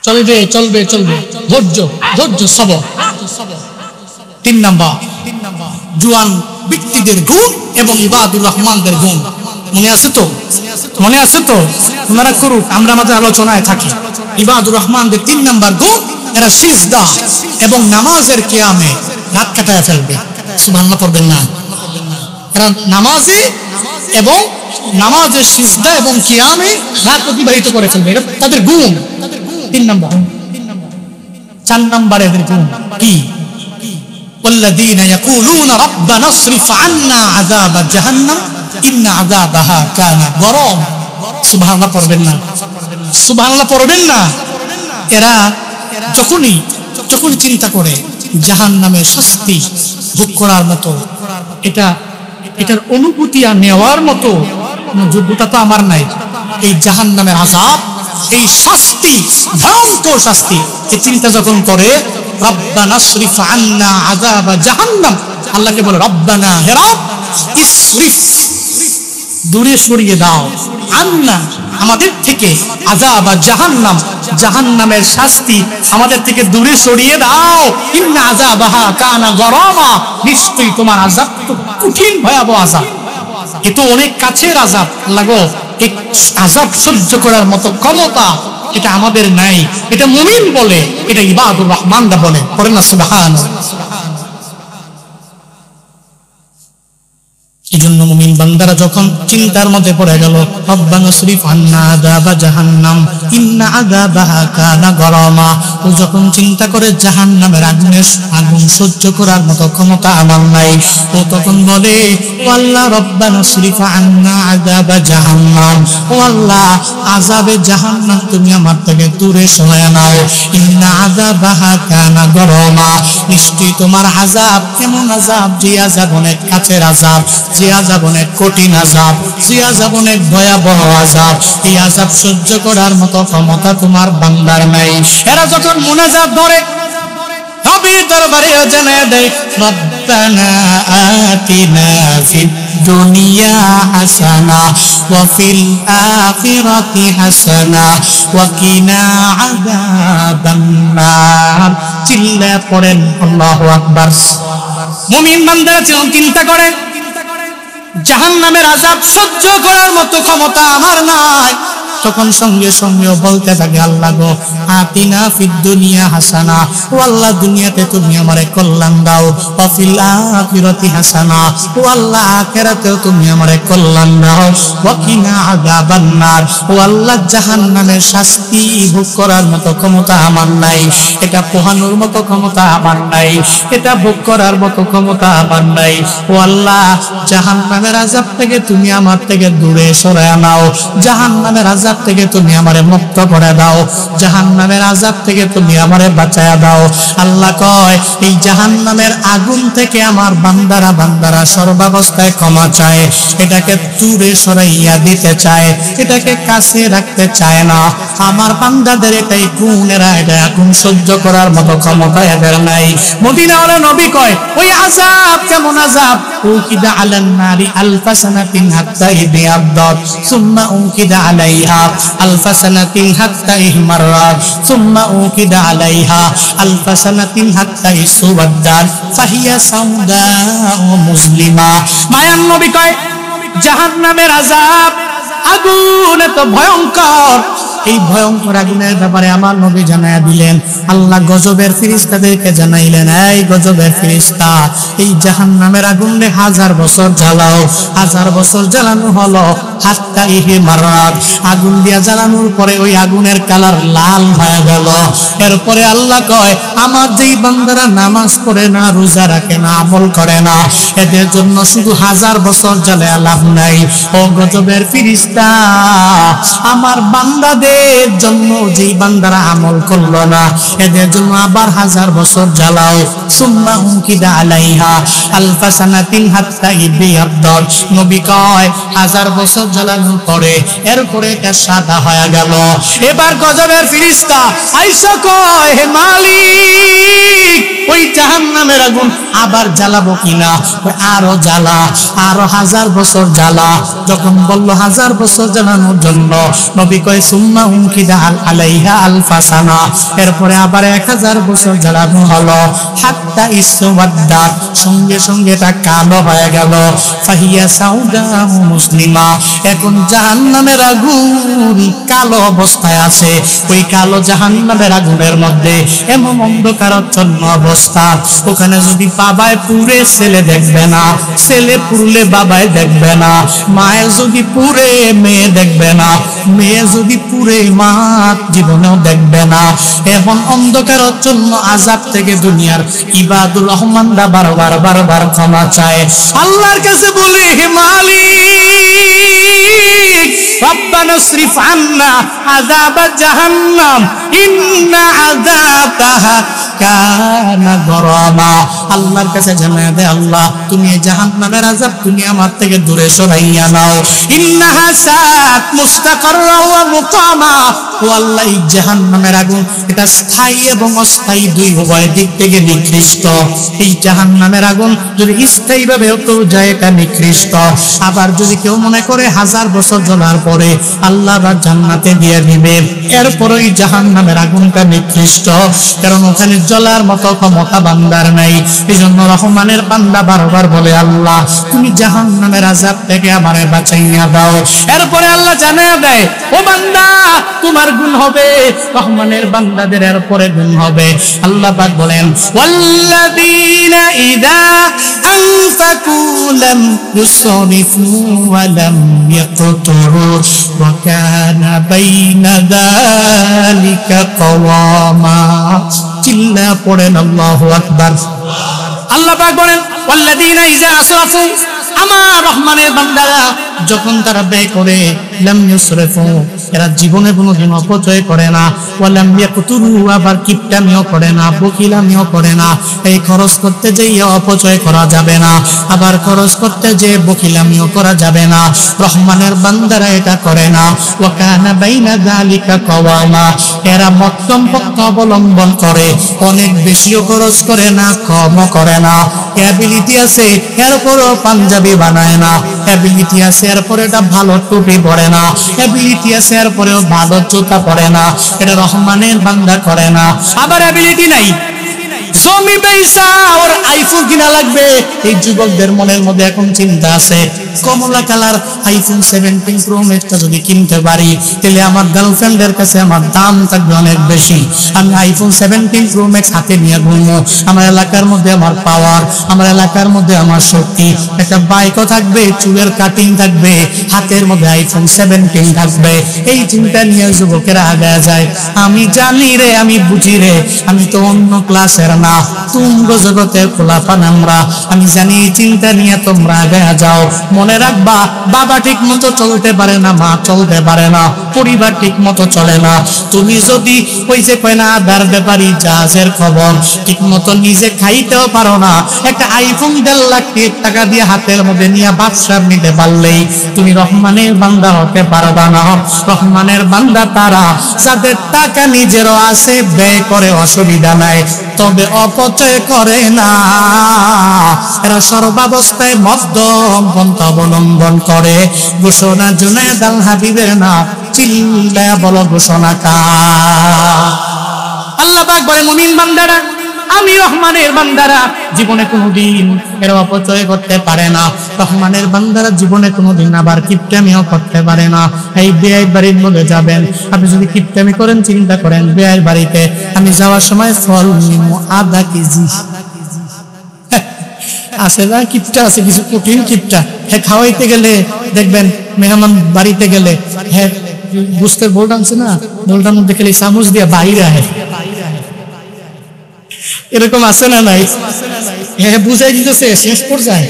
চলবে চলবে চলবে, ধৈর্য ধৈর্য, সবর। 3 নাম্বার, জুয়ান ব্যক্তিদের গুণ এবং ইবাদুর রহমানদের গুণ। মনে আছে তো? মনে আছে তো? ওনারা করুক, আমরা আমাদের আলোচনায় থাকি। ইবাদুর রহমানদের 3 নাম্বার গুণ, এরা সিজদা এবং নামাজের কিয়ামে রাত কাটায় ফেলবে। সুবহানাল্লাহ পড়বেন না? এরা নামাজে এবং নামাজের সিজদা এবং কিয়ামে রাত অতিবাহিত করে ফেলবে, এটা তাদের গুণ। 3 নাম্বার। 4 নাম্বার এদের গুণ কি? والذين يقولون ربنا اصرف عنا عذاب جهنم إن عذابها كان غراما। সুবহানাল্লাহ পড়বেন না? সুবহানাল্লাহ পড়বেন না? এরা যখনই চিন্তা করে জাহান্নামের শাস্তি ভোগ করার মতো, এটার অনুভূতি আর নেওয়ার মতো যোগ্যতা তো আমার নাই। এই জাহান্নামের আযাব, এই শাস্তি, ভয়ঙ্কর শাস্তি, এই চিন্তা যখন করে, রব্বানা ইসরিফ আন্না আযাব জাহান্নাম, আল্লাহকে বলে রব্বানা, হে রব, ইসরিফ, দূরে সরিয়ে দাও, আন্না, আমাদের থেকে, আযাব জাহান্নাম, জাহান্নামের শাস্তি আমাদের থেকে দূরে সরিয়ে দাও। ইন্না আযাবাহা কানা গরামা, নিশ্চয়ই তোমার আযাব তো কঠিন, ভয়াবহ আযাব। এ তো অনেক কাছের আযাব। আল্লাহ গো, এই আযাব সহ্য করার মতো ক্ষমতা এটা আমাদের নাই। এটা মুমিন বলে, এটা ইবাদুর রহমানরা বলে। পড়েন না সুবহানাল্লাহ। এজন্য মুমিন বান্দারা যখন চিন্তার মধ্যে পড়ে গেল, রব্বানা ইসরিফ আন্না আযাবা জাহান্নাম ইন্না আযাবাহা কানা গরামা, ও যখন চিন্তা করে জাহান্নামের আগুন সহ্য করার মতো ক্ষমতা আমার নাই, ও তখন বলে, ও আল্লাহ, রব্বানা ইসরিফ আন্না আযাবা জাহান্নাম, ও আল্লাহ, আযাবে জাহান্নাম তুমি আমার থেকে দূরে সরায় নাও। ইন্না আযাবাহা কানা গরামা, নিশ্চয়ই তোমার আযাব এমন আযাব, যে আযাব অনেক কাছের আযাব, যে আযাব অনেক কঠিন আযাব, যে আযাব অনেক ভয়াবহ আযাব। এই আযাব সহ্য করার মতো ক্ষমতা তোমার বান্দার নাই। এরা যখন মুনাজাত ধরে, নবীর দরবারে জানায় দেয়, রব্বানা আতিনা ফিদ দুনিয়া হাসানা ওয়া ফিল আখিরাতি হাসানা ওয়া কিনা আযাবান নার। চিল্লা পড়েন আল্লাহু আকবার। মুমিন বান্দারা চিন্তা করে জাহান্নামের আযাব সহ্য করার মতো ক্ষমতা আমার নাই। তখন সঙ্গে সঙ্গে বলতে থাকে আল্লাহ গো আতিনা ফিদ দুনিয়া হাসানা, ও আল্লাহ দুনিয়াতে তুমি আমারে কল্যাণ দাও, ওয়া ফিল আখিরাতি হাসানা, ও আল্লাহ আখিরাতেও তুমি আমারে কল্যাণ দাও, ওয়া কিনা আযাবান নার, ও আল্লাহ জাহান্নামের শাস্তি ভোগ করার মতো ক্ষমতা আমার নাই, এটা পোহানোর মতো ক্ষমতা আমার নাই, এটা ভোগ করার মতো ক্ষমতা আমার নাই। ও আল্লাহ জাহান্নামের আযাব থেকে তুমি আমার থেকে দূরে সরায় নাও, জাহান্নামের আযাব থেকে তুমি আমারে মুক্ত করে দাও, জাহান্নামের আযাব থেকে তুমি আমারে বাঁচায়া দাও। আল্লাহ কয় এই জাহান্নামের আগুন থেকে আমার বান্দারা সর্বাবস্থায় ক্ষমা চায়, এটাকে দূরে সরাইয়া দিতে চায়, এটাকে কাছে রাখতে চায় না। আমার বান্দাদের এটাই গুণ, এরা এটা আগুন সহ্য করার মতো ক্ষমতা এদের নাই। মদিনাওয়ালা নবী কয় ওই আযাব কেমন আযাব, উকিদা আলান নারি আলফা সানাতিন হাত্তা ইয়াবদাত সুম্মা উকিদা আলাইহা আলফা সানাতিন হাত্তা ইহমাররাত সুম্মা উকিদা আলাইহা আলফা সানাতিন হাত্তা ইসওয়াদ্দাত ফাহিয়া সাউদা ওয়া মুসলিমা। মায়ান নবী কয় জাহান্নামের আযাব আগুন এত ভয়ঙ্কর, এই ভয়ঙ্কর আগুনের ব্যাপারে আমার নবী জানায়া দিলেন। আল্লাহ গজবের ফেরেশতাদেরকে জানাইলেন এই গজবের ফেরেশতা এই জাহান্নামের আগুনে 1000 বছর জ্বালাও। 1000 বছর জ্বালানো হলো হাত্তা ইহে মারাত, আগুন দিয়া জ্বালানোর পরে ওই আগুনের কালার লাল হয়ে গেল। এরপরে আল্লাহ কয় আমার যেই বান্দারা নামাজ পড়ে না, রোজা রাখে না, আমল করে না, এদের জন্য শুধু 1000 বছর জ্বালায়া লাভ নাই। ও গজবের ফেরেশতা আমার বান্দাদের জন্য যেই বান্দারা আমল করলো না, এদের জন্য আবার 1000 বছর জ্বালাও। সুম্মা উকিদা আলাইহা আলফা সানাতিন হাত্তা ইয়াবদাত, নবী কয় 1000 বছর জ্বালানোর পরে এরপরে এটা সাদা হয়ে গেল। এবার গজবের ফেরেশতা আইসা কয় হে মালিক ওই জাহান্নামের আগুন আবার জ্বালাবো কিনা? আরো জ্বালা, আরো 1000 বছর জ্বালা। যখন বলল 1000 বছর জ্বালানোর জন্য, নবী কয় সুম্মা উকিদা আলাইহা আলফা সানা, এরপরে আবার 1000 বছর জ্বালানো হলো হাত্তা ইসওয়াদ্দাত, সঙ্গে সঙ্গে এটা কালো হয়ে গেল। ফাহিয়া সাউদা ওয়া মুসলিমা, এখন জাহান্নামের আগুন কালো অবস্থায় আছে। ওই কালো জাহান্নামের আগুনের মধ্যে এমন অন্ধকারাচ্ছন্ন অবস্থা, ওখানে যদি বাবায় পুড়ে ছেলে দেখবে না, ছেলে পুড়লে বাবায় দেখবে না, মায়ের যদি পুড়ে মেয়ে দেখবে না, মেয়ে যদি পুড়ে মা জীবনেও দেখবে না। এখন অন্ধকারাচ্ছন্ন আযাব থেকে দুনিয়ার ইবাদুর রহমানরা বারবার ক্ষমা চায়, আল্লাহর কাছে বলে হে মালিক রব্বানা সরিফ আন্না আযাব জাহান্নাম ইন্না আযাবাহা কানা গরামা। আল্লাহর কাছে জানায় দে আল্লাহ তুমি এই জাহান্নামের আযাব তুমি আমার থেকে দূরে সরাইয়া নাও। ইন্নাহা সাআত মুস্তাকাররা ওয়া মুকামা, ও আল্লাহ এই জাহান্নামের আগুন এটা স্থায়ী এবং অস্থায়ী দুই উভয় দিক থেকে নিকৃষ্ট। এই জাহান্নামের আগুন যদি স্থায়ী ভাবে তো যায় এটা নিকৃষ্ট, আবার যদি কেউ মনে করে 1000 বছর জ্বলার পরে আল্লাহ বা জান্নাতে দিয়ে দিবে, এরপরে এই জাহান্নামের আগুনটা নিকৃষ্ট, কারণ ওখানে জ্বলার মতো ক্ষমতা বান্দার নাই। এই জন্য রহমানের বান্দা বারবার বলে আল্লাহ তুমি জাহান্নামের আযাব থেকে আমারে বাঁচাইয়া দাও। এরপরে আল্লাহ জানায়া দেয় ও বান্দা তোমার গুণ হবে, রহমানের বান্দাদের এরপরে গুণ হবে। আল্লাহ পাক বলেন ওয়াল্লাযীনা ইযা আনফাকু লাম ইউসরিফু ওয়া লাম ইয়াকতুরু ওয়া কানা বাইনা যালিকা কাওয়ামা। চিল্লা পড়েন আল্লাহু আকবার। আল্লাহ পাক বলেন ওয়াল্লাযীনা ইযা আসরাফু, আমার রহমানের বান্দারা যখন তারা ব্যয় করে লাম ইউসরিফু, এরা জীবনে কোনোদিন অপচয় করে না, ওয়া লাম ইয়াকতুরু, আবার কিপটামিও করে না, বকিলামিও করে না। এই খরচ করতে যেয়ে অপচয় করা যাবে না, আবার খরচ করতে যেয়ে বকিলামিও করা যাবে না। রহমানের বান্দারা এটা করে না। ওয়া কানা বাইনা যালিকা কাওয়ামা, এরা মধ্যম পথ অবলম্বন করে, অনেক বেশিও খরচ করে না, কমও করে না। অ্যাবিলিটি আছে এরপরও পাঞ্জাবি বানায় না, অ্যাবিলিটি আছে এরপরে এটা ভালো টুপি পরে না, অ্যাবিলিটি আছে এরপরেও ভালো জুতা পরে না। এটা রহমানের বান্দা করে না। আবার অ্যাবিলিটি নাই, জমি বেচা ওর আইফোন কিনা লাগবে। এই যুবকদের মনের মধ্যে এখন চিন্তা আছে, কমলা কালার আইফোন 17 প্রো ম্যাক্সটা যদি কিনতে পারি তাহলে আমার গার্লফ্রেন্ডের কাছে আমার দাম থাকবে অনেক বেশি। আমি আইফোন 17 প্রো ম্যাক্স হাতে নিয়ে ঘুরবো, আমার এলাকার মধ্যে আমার পাওয়ার, আমার এলাকার মধ্যে আমার শক্তি, একটা বাইকও থাকবে, চুলের কাটিং থাকবে, হাতের মধ্যে আইফোন 17 থাকবে। এই চিন্তা নিয়ে যুবকেরা আগায় যায়। আমি জানি রে, আমি বুঝি রে, আমি তো অন্য ক্লাসের না, তুঙ্গ জগতের খোলাপান আমরা। আমি জানি এই চিন্তা নিয়ে তোমরা আগায় যাও। মনে রাখবা, বাবা ঠিক মতো চলতে পারে না, মা চলতে পারে না, পরিবার ঠিক মতো চলে না। তুমি যদি ওই যে কয় না আদার ব্যাপারী জাহাজের খবর, ঠিক মতো নিজে খাইতেও পারো না, একটা আইফোন 1.5 লাখ টাকা দিয়ে হাতের মধ্যে নিয়ে বাদশা নিতে পারলেই তুমি রহমানের বান্দা হতে পারবা না। রহমানের বান্দা তারা যাদের টাকা নিজেরও আছে, ব্যয় করে, অসুবিধা নাই, তবে অপচয় করে না। এরা সর্বাবস্থায় মধ্যম পন্থা অবলম্বন করে। ঘোষণা জুনায়েদ আল হাবিবের না, চিল্লায়া বলো ঘোষণা কার? আল্লাহ পাক বলে, মুমিন বান্দারা, আমি রহমানের বান্দারা জীবনে কোনোদিন এরা অপচয় করতে পারে না। রহমানের বান্দারা জীবনে কোনোদিন আবার কিপটামিও করতে পারে না। এই বিয়ের বাড়ির মধ্যে যাবেন, আপনি যদি কিপটামি করেন, চিন্তা করেন বিয়ের বাড়িতে আমি যাওয়ার সময় ফল নিমো আধা কেজি, আছে না কিপটা আছে, কিছু কঠিন কিপটা, হ্যাঁ খাওয়াইতে গেলে দেখবেন, মেহমান বাড়িতে গেলে হ্যাঁ বুঝতে বোল্ড আনছে না, বোল্ডার মধ্যে খেলে চামচ দিয়ে বাইরে আহে, এরকম আছে না নাই? হ্যাঁ বুঝাই দিতেছে, শেষ পর্যায়ে,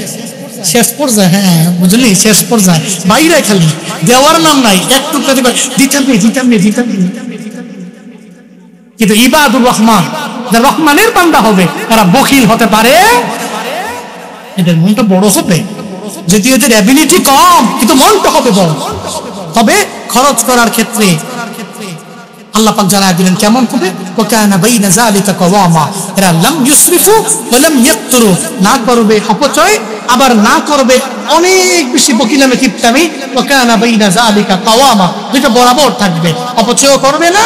শেষ পর্যায়ে, হ্যাঁ বুঝলি, শেষ পর্যায়ে বাইরে খালি দেওয়ার নাম নাই, একটু দিতাম নেই, দিতাম নেই, দিতাম নেই। কিন্তু ইবাদুর রহমান, যারা রহমানের বান্দা হবে, তারা বখিল হতে পারে, এদের মনটা বড় হবে। যদি এদের অ্যাবিলিটি কম, কিন্তু মনটা হবে বড়। তবে খরচ করার ক্ষেত্রে আল্লাহ পাক জানায় দিলেন কেমন হবে, ওয়াকানা বাইনা যালিকা কাওয়ামা, এরা লাম ইউসরিফু ওয়া লাম ইয়াকতুরু, না করবে অপচয়, আবার না করবে অনেক বেশি বকিলামি কিপটামি। ওয়াকানা বাইনা যালিকা কাওয়ামা, দুটো বরাবর থাকবে, অপচয়ও করবে না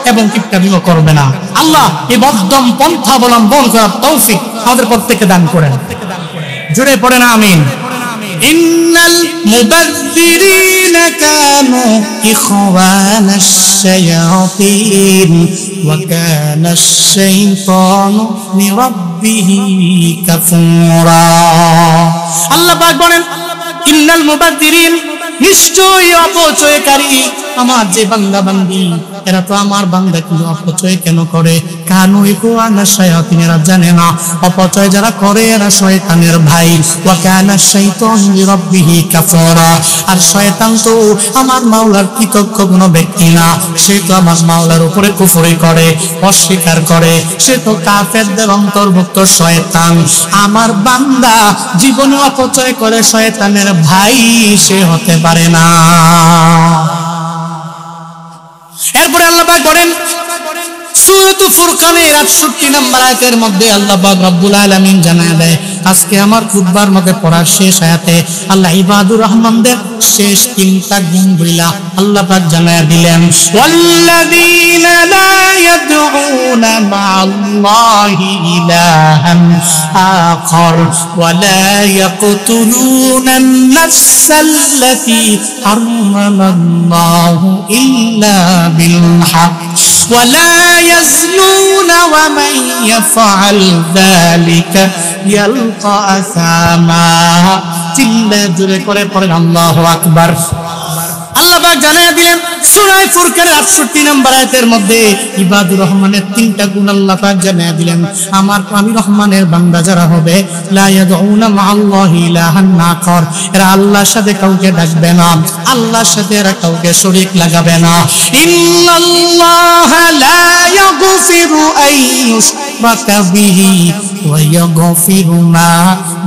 এবং কিপটামিও করবে না। আল্লাহ এই মধ্যম পন্থা অবলম্বন করার তৌফিক আমাদের প্রত্যেককে দান করেন। জুড়ে পড়েন আমিন। ইন্নাল মুবাযযিরিনা কানু ইখওয়ানাশ শায়াতিন ওয়া কানাশ শাইতানু লিরাব্বিহি কাফুরা। আল্লাহ পাক বলেন, ইন্নাল মুবাযযিরিন, নিশ্চয়ই অপচয়কারী আমার যে বান্দা বান্দি, এরা তো আমার বান্দা, কিন্তু অপচয় কেন করে? কানু ইখওয়ানাশ শায়াতিন, এরা জানে না অপচয় যারা করে এরা শয়তানের ভাই। ওয়া কানা শাইতানু লিরাব্বিহি কাফারা, আর শয়তান তো আমার মাওলার কৃতজ্ঞ কোনো ব্যক্তি না, সে তো আমার মাওলার উপরে কুফরি করে, অস্বীকার করে, সে তো কাফেরদের অন্তর্ভুক্ত শয়তান। আমার বান্দা জীবনে অপচয় করে, শয়তানের ভাই সে হতে পারে না। এরপরে আল্লাহ পাক বলেন সূরাতুল ফুরকানের 68 নম্বর আয়াতের মধ্যে আল্লাহ পাক রব্বুল আলামিন জানায় দেয়, আজকে আমার খুতবার মধ্যে পড়ার শেষ আয়াতে আল্লাহ ইবাদুর রহমানদের শেষ 3টা গুণ বইলা আল্লাহ পাক জানায় দিলেন, ওয়াল্লাযীনা লা ইয়াদউনা মা'আল্লাহি ইলাহান আখার ওয়া লা ইয়াকতুলুনান নাফসাল্লাতী হারামাল্লাহু ইল্লা বিল হক ওয়া লা ইয়াজনুনা ওয়া মান ইয়াফআল যালিকা ইয়ালকা আসামা। চিল্লা জোরে করে পড়েন আল্লাহু আকবার। আল্লাহ পাক জানিয়ে দিলেন সূরা ফুরকানের 68 নম্বর আয়াতের মধ্যে ইবাদুর রহমানের 3টা গুণ আল্লাহ পাক জানিয়ে দিলেন। আমি রহমানের বান্দা যারা হবে, লা ইয়াদউনা মাআল্লাহি ইলাহান আখার, এরা আল্লাহর সাথে কাউকে ডাকবে না, আল্লাহর সাথে এরা কাউকে শরীক লাগাবে না। ইন্নাল্লাহা লা ইয়াগফিরু আন ইউশরাকা বিহি ওয়া ইয়াগফিরু মা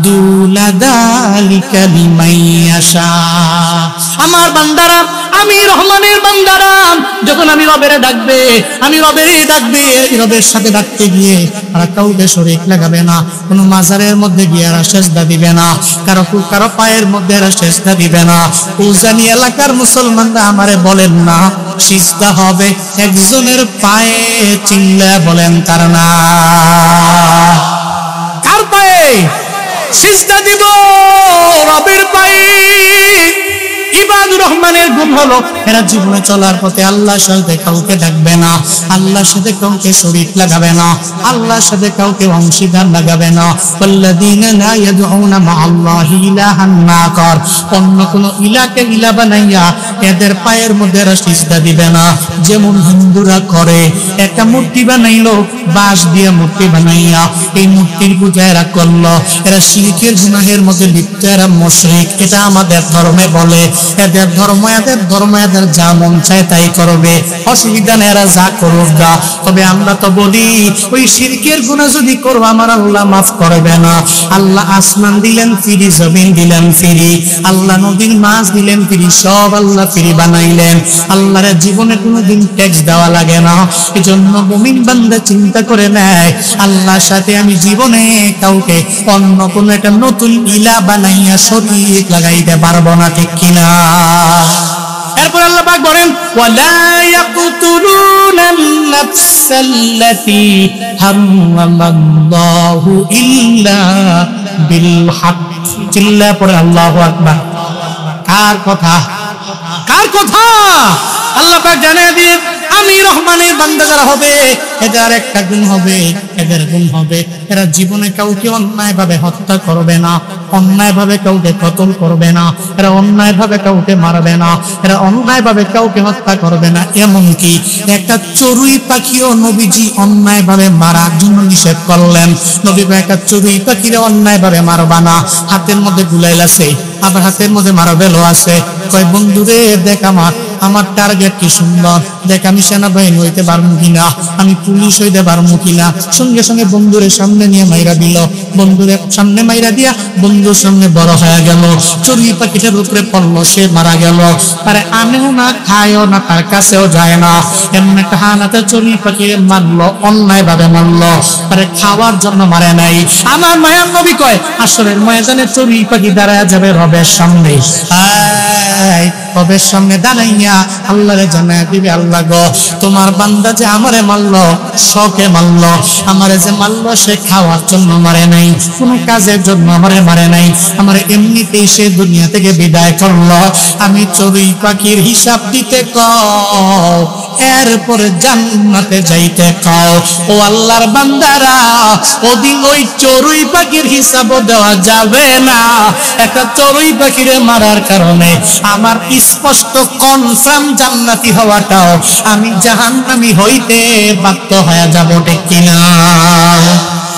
দুনা যালিকা লিমান ইয়াশা। আমার বান্দারা, আমি রহমানের বান্দারা, যখন আমি রবের ডাকবে, আমি রবেরই ডাকবে, রবের সাথে ডাকতে গিয়ে আর কাউকে শরীক লাগাবে না, কোনো মাজারের মধ্যে গিয়ে আর সেজদা দিবে না, কারো পায়ের মধ্যে আর সেজদা দিবে না। উজানি এলাকার মুসলমানরা আমারে বলেন না, সিজদা হবে একজনের পায়ে, চিল্লা বলেন কার না, কার পায়ে সিজদা দিব? রবের পায়ে। ইবাদুর রহমানের গুণ হলো এরা জীবনে চলার পথে আল্লাহর সাথে কাউকে ডাকবে না, আল্লাহর সাথে কাউকে শরীক লাগাবে না, আল্লাহর সাথে কাউকে অংশীদার লাগাবে না। ওয়াল্লাযীনা লা ইয়াদউনা মাআল্লাহি ইলাহান আখার, অন্য কোন ইলাকে ইলা বানাইয়া এদের পায়ের মধ্যে এরা সিজদা দিবে না। যেমন হিন্দুরা করে, একটা মূর্তি বানাইলো, বাঁশ দিয়ে মূর্তি বানাইয়া এই মূর্তির পূজা এরা করলো, এরা শিরকের গুনাহের মধ্যে লিপ্ত, এরা মুশরিক। এটা আমাদের ধর্মে বলে, এদের ধর্ম এদের যা মন চায় তাই করবে, অসুবিধা নেই, এরা যা করুক গা। তবে আমরা তো বলি ওই শিরকের গুনাহ যদি করো আমার আল্লাহ মাফ করবে না। আল্লাহ আসমান দিলেন ফ্রি, জমিন দিলেন ফ্রি, আল্লাহ নদীর মাছ দিলেন ফ্রি, সব আল্লাহ ফ্রি বানাইলেন। আল্লাহর জীবনে কোনোদিন ট্যাক্স দেওয়া লাগে না। এজন্য মুমিন বান্দা চিন্তা করে নেয়, আল্লাহর সাথে আমি জীবনে কাউকে অন্য কোন একটা নতুন ইলা বানাইয়া শরীক লাগাইতে পারবো না, ঠিক কিনা? এরপর আল্লাহ পাক বলেন ওয়ালা ইয়াকতুলুনান নাফসাল্লাতী হারামাল্লাহু ইল্লা বিল হক। চিল্লা পড়ে আল্লাহু আকবার। কার কথা? কার কথা? আল্লাহ পাক জানিয়ে দিয়ে আমি রহমানের বান্দা যারা হবে এদের একটা গুণ হবে, এদের গুণ হবে এরা জীবনে কাউকে অন্যায় ভাবে হত্যা করবে না, অন্যায় ভাবে কাউকে কতল করবে না, এরা অন্যায় ভাবে কাউকে মারবে না, এরা অন্যায় ভাবে কাউকে হত্যা করবে না। এমনকি একটা চড়ুই পাখিও নবীজি অন্যায় ভাবে মারার জন্য নিষেধ করলেন। নবী একটা চড়ুই পাখিরে অন্যায় ভাবে মারবা না, হাতের মধ্যে গুলাইল আছে, আবার হাতের মধ্যে মারাবেলও আছে। কয় বন্ধুরে দেখ আমার টার্গেট কি সুন্দর, দেখ আমি সেনাবাহিনী হইতে পারবো কিনা, আমি পুলিশ হইতে পারবো কিনা। সঙ্গে সঙ্গে বন্ধুরে সামনে নিয়ে মাইরা দিল, বন্ধুরে সামনে মাইরা দিয়া বন্ধুর সঙ্গে বড় হয়ে গেল। চড়ুই পাখিটার উপরে পড়লো, সে মারা গেল। তারে আনেও না, খায়ও না, তার কাছেও যায় না। এমন একটা হানাতে চড়ুই পাখি মারলো, অন্যায় ভাবে মারলো, তারে খাওয়ার জন্য মারে নাই। আমার মায়ার নবী কয় আসরের ময়দানে চড়ুই পাখি দাঁড়ায় যাবে রবের সামনে, রবের সামনে দাঁড়াইয়া আল্লাহরে জানায় দিবে, আল্লাহ গো তোমার বান্দা যে আমারে মারলো, শখে মারলো, আমারে যে মারলো সে খাওয়ার জন্য মারে নাই, কোনো কাজের জন্য আমারে মারে নাই, আমারে এমনিতেই সে দুনিয়া থেকে বিদায় করলো। আমি চড়ুই পাখির হিসাব দিতে কও, এরপরে জান্নাতে যাইতে কও। ও আল্লাহর বান্দারা, ওদিন ওই চড়ুই পাখির হিসাবও দেওয়া যাবে না। একটা চড়ুই পাখিরে মারার কারণে আমার স্পষ্ট কনফার্ম জান্নাতি হওয়াটাও আমি জাহান্নামী হইতে বাধ্য হয়ে যাব, ঠিক কিনা?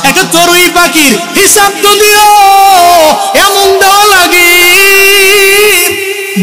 একটা চড়ুই পাখির হিসাব যদিও এমন দেওয়া লাগে,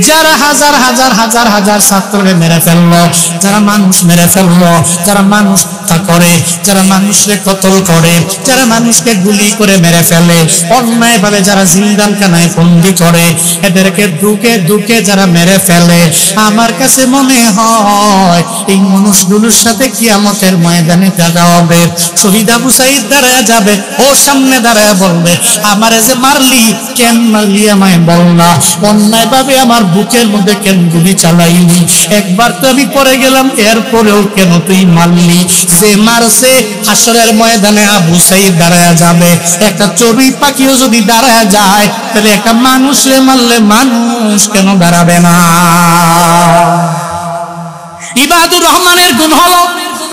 যারা হাজার হাজার হাজার হাজার ছাত্রকে মেরে ফেললো, যারা মানুষ মেরে ফেললো, যারা মানুষ হত্যা করে, যারা মানুষকে কতল করে, যারা মানুষকে গুলি করে মেরে ফেলে, অন্যায় ভাবে যারা জিন্দালখানায় বন্দী করে, এদেরকে দুকে দুকে যারা মেরে ফেলে, আমার কাছে মনে হয় এই মানুষগুলোর সাথে কিয়ামতের ময়দানে দেখা হবে। শহীদ আবু সাঈদ দাঁড়ায় যাবে, ও সামনে দাঁড়ায় বলবে আমারে যে মারলি, কেন মারলি আমায় বল না, অন্যায় ভাবে আমার বুকের মধ্যে কেন গুলি চালাইলি, একবার তো আমি পড়ে গেলাম, এরপরেও কেন তুই মারলি? যে মারছে হাসরের ময়দানে আবু সাঈদ দাঁড়ায় যাবে। একটা চড়ুই পাখিও যদি দাঁড়ায় যায়, তাহলে একটা মানুষে মারলে মানুষ কেন দাঁড়াবে না? ইবাদুর রহমানের গুণ হলো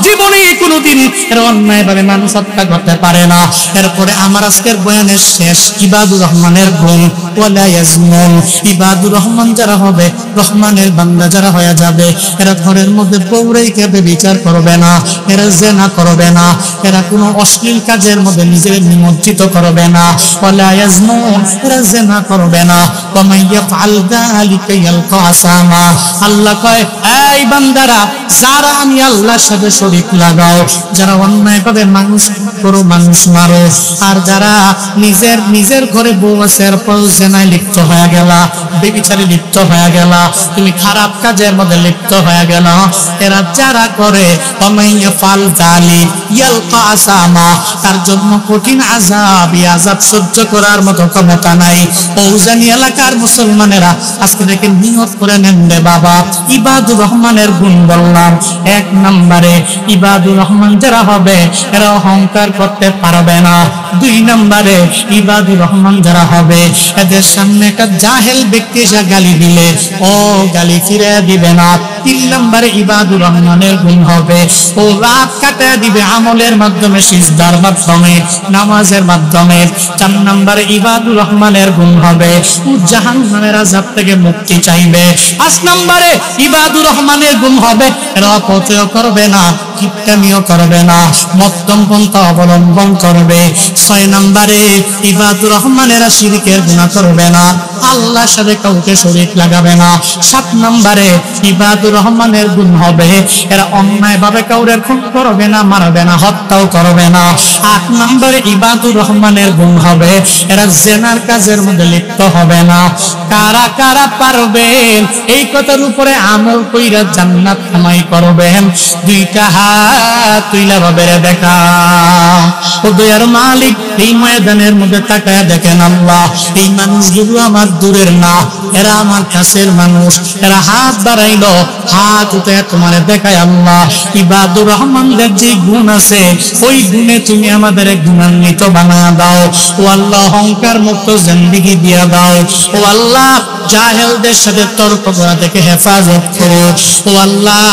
জীবনে কোনোদিন দিন এর অন্যায়ভাবে মানুষ হত্যা করতে পারে না। এরপরে আমার আজকের বয়ানের শেষ, ইবাদুর রহমানের গুণ। ওয়ালা ইয়াজনুন, ইবাদুর রহমান যারা হবে, রহমানের বান্দা যারা হয়ে যাবে, এরা ঘরের মধ্যে বউরাইকে বিচার করবে না, এরা জিনা করবে না, এরা কোনো অশ্লীল কাজের মধ্যে নিজেকে নিমজ্জিত করবে না। ওয়ালা ইয়াজনুন, এরা জিনা করবে না। ওয়া মান ইয়াফআল যালিকা ইয়ালকা আসামা, আল্লাহ কয় এই বান্দারা, যারা আমি আল্লাহর সাথে শরীক লাগাও, যারা অন্যায়ভাবে মানুষ করো, মানুষ মারো, আর যারা নিজের ঘরে বউ আছে এরপর জিনায় লিপ্ত হয়ে গেলা, ব্যভিচারে লিপ্ত হয়ে গেলা, তুমি খারাপ কাজের মধ্যে লিপ্ত হয়ে গেল, এরা যারা করে ফাল জালি ইয়ালকা আসামা, তার জন্য কঠিন আযাব, এই আযাব সহ্য করার মতো ক্ষমতা নাই। পৌজানি এলাকার মুসলমানেরা আজকে দেখেন নিয়ত করে নেন রে বাবা, ইবাদুর রহমানের গুণ বললাম। এক নম্বরে ইবাদুর রহমান যারা হবে এরা অহংকার করতে পারবে না। দুই নম্বরে ইবাদুর রহমান যারা হবে এদের সামনে একটা জাহেল ব্যক্তি এসে গালি দিলে ও গালি ফিরে দিবে না। তিন নম্বরে ইবাদুর রহমানের গুণ হবে ও রাত কাটিয়ে দিবে আমলের মাধ্যমে, সিজদার মাধ্যমে, নামাজের মাধ্যমে। চার নম্বরে ইবাদুর রহমানের গুণ হবে ও জাহান্নামের আযাব থেকে মুক্তি চাইবে। পাঁচ নম্বরে ইবাদুর রহমানের গুণ হবে এরা অপচয় করবে না, কিপটামিও করবে না, মধ্যম পন্থা অবলম্বন করবে। ছয় নম্বরে ইবাদুর রহমানেরা শিরকের গুনাহ করবে না, আল্লাহর সাথে কাউকে শরীক লাগাবে না। সাত নম্বরে ইবাদুর রহমানের গুণ হবে এরা অন্যায়ভাবে কাউরে খুন করবে না, মারবে না, হত্যাও করবে না। আট নম্বরে ইবাদুর রহমানের গুণ হবে এরা জিনার কাজের মধ্যে লিপ্ত হবে না। কারা কারা পারবেন এই কথার উপরে আমল কইরা জান্নাত কামাই করবেন? দুইটা হাত তুইলা রবের দেখা। ও দয়ার মালিক, এই ময়দানের মধ্যে তাকায় দেখেন আল্লাহ, এই মানুষগুলো আমার দূরের না, এরা আমার কাছের মানুষ। এরা হাত বাড়াইলো, হাত উঠে তোমার দেখায় আল্লাহ ইবাদুর রহমানদের যে গুণ আছে ওই গুণে তুমি আমাদের গুণান্বিত বানা দাও। ও আল্লাহ, অহংকার মুক্ত জিন্দেগি দিয়া দাও। ও আল্লাহ, জাহেলদের সাথে তর্ক করা থেকে হেফাজত করো। ও আল্লাহ,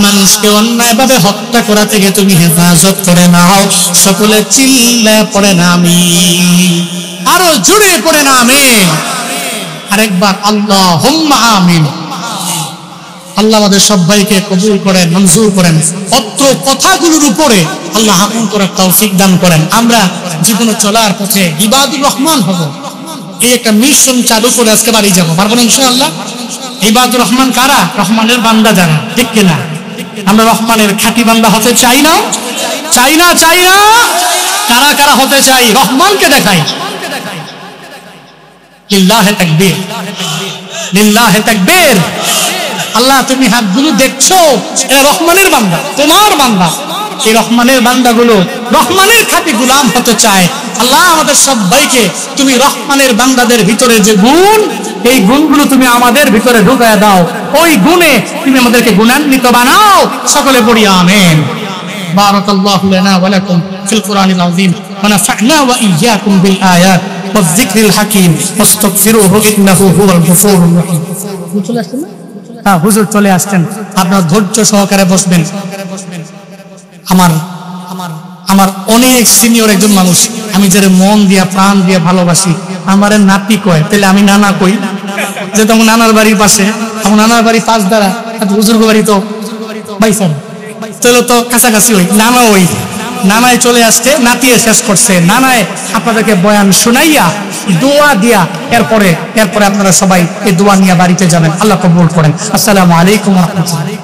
মানুষকে অন্যায়ভাবে হত্যা করা থেকে তুমি হেফাজত করে নাও। সকলে চিল্লায় পড়ে না আমিন, আরো জোরে পড়ে না আমিন, আরেকবার আল্লাহুম্মা আমিন। আল্লাহ আমাদের সবাইকে কবুল করেন, মঞ্জুর করেন। অত্র কথাগুলোর উপরে আল্লাহ আমল করার তৌফিক দান করেন। আমরা জীবনে চলার পথে ইবাদুর রহমান হব, এই একটা মিশন চালু করে আজকে বাড়ি যাবো, পারবো না ইনশাআল্লাহ? ইবাদুর রহমান কারা? রহমানের বান্দা যারা, ঠিক কিনা? আমরা রহমানের খাঁটি বান্দা হতে চাই না? চাই না? চাই না? কারা কারা হতে চাই? রহমানকে দেখাই। লিল্লাহে তাকবীর, লিল্লাহে তাকবীর। আল্লাহ, তুমি হাতগুলো দেখছো, এরা রহমানের বান্দা, তোমার বান্দা। এই রহমানের বান্দাগুলো রহমানের খাঁটি গোলাম হতে চায়। আল্লাহ, আমাদের সবাইকে তুমি রহমানের বান্দাদের ভিতরে যে গুণ, এই গুণগুলো তুমি আমাদের ভিতরে ঢুকায় দাও। ওই গুণে তুমি আমাদেরকে গুণান্বিত বানাও। সকলে পড়ি আমিন। বারাকাল্লাহু লানা ওয়া লাকুম ফিল কুরআনিল আযীম ওয়া নাফা'না ওয়া ইয়্যাকুম বিল আয়াত ওয়াজ যিকরিল হাকীম ওয়াস্তাগফিরুহু ইন্নাহু হুয়াল গফুরুর রহিম। চলে আসছেন না? হ্যাঁ, হুজুর চলে আসছেন। আপনার ধৈর্য সহকারে বসবেন। আমার অনেক সিনিয়র একজন মানুষ, আমি যারা মন দিয়া প্রাণ দিয়া ভালোবাসি, আমার নাতি কয়, তাহলে আমি নানা কই, যে তোমার নানার বাড়ির পাশে, আমার নানার বাড়ি পাঁচ দ্বারা, হুজুর বাড়ি তো বাইসান, চলো তো কাছাকাছি হই, নানা ওই নানায় চলে আসছে, নাতিয়ে শেষ করছে। নানায় আপনাদেরকে বয়ান শুনাইয়া দোয়া দিয়া এরপরে আপনারা সবাই এই দোয়া নিয়ে বাড়িতে যাবেন। আল্লাহ কবুল করেন। আসসালামু আলাইকুম ওয়া রাহমাতুল্লাহ।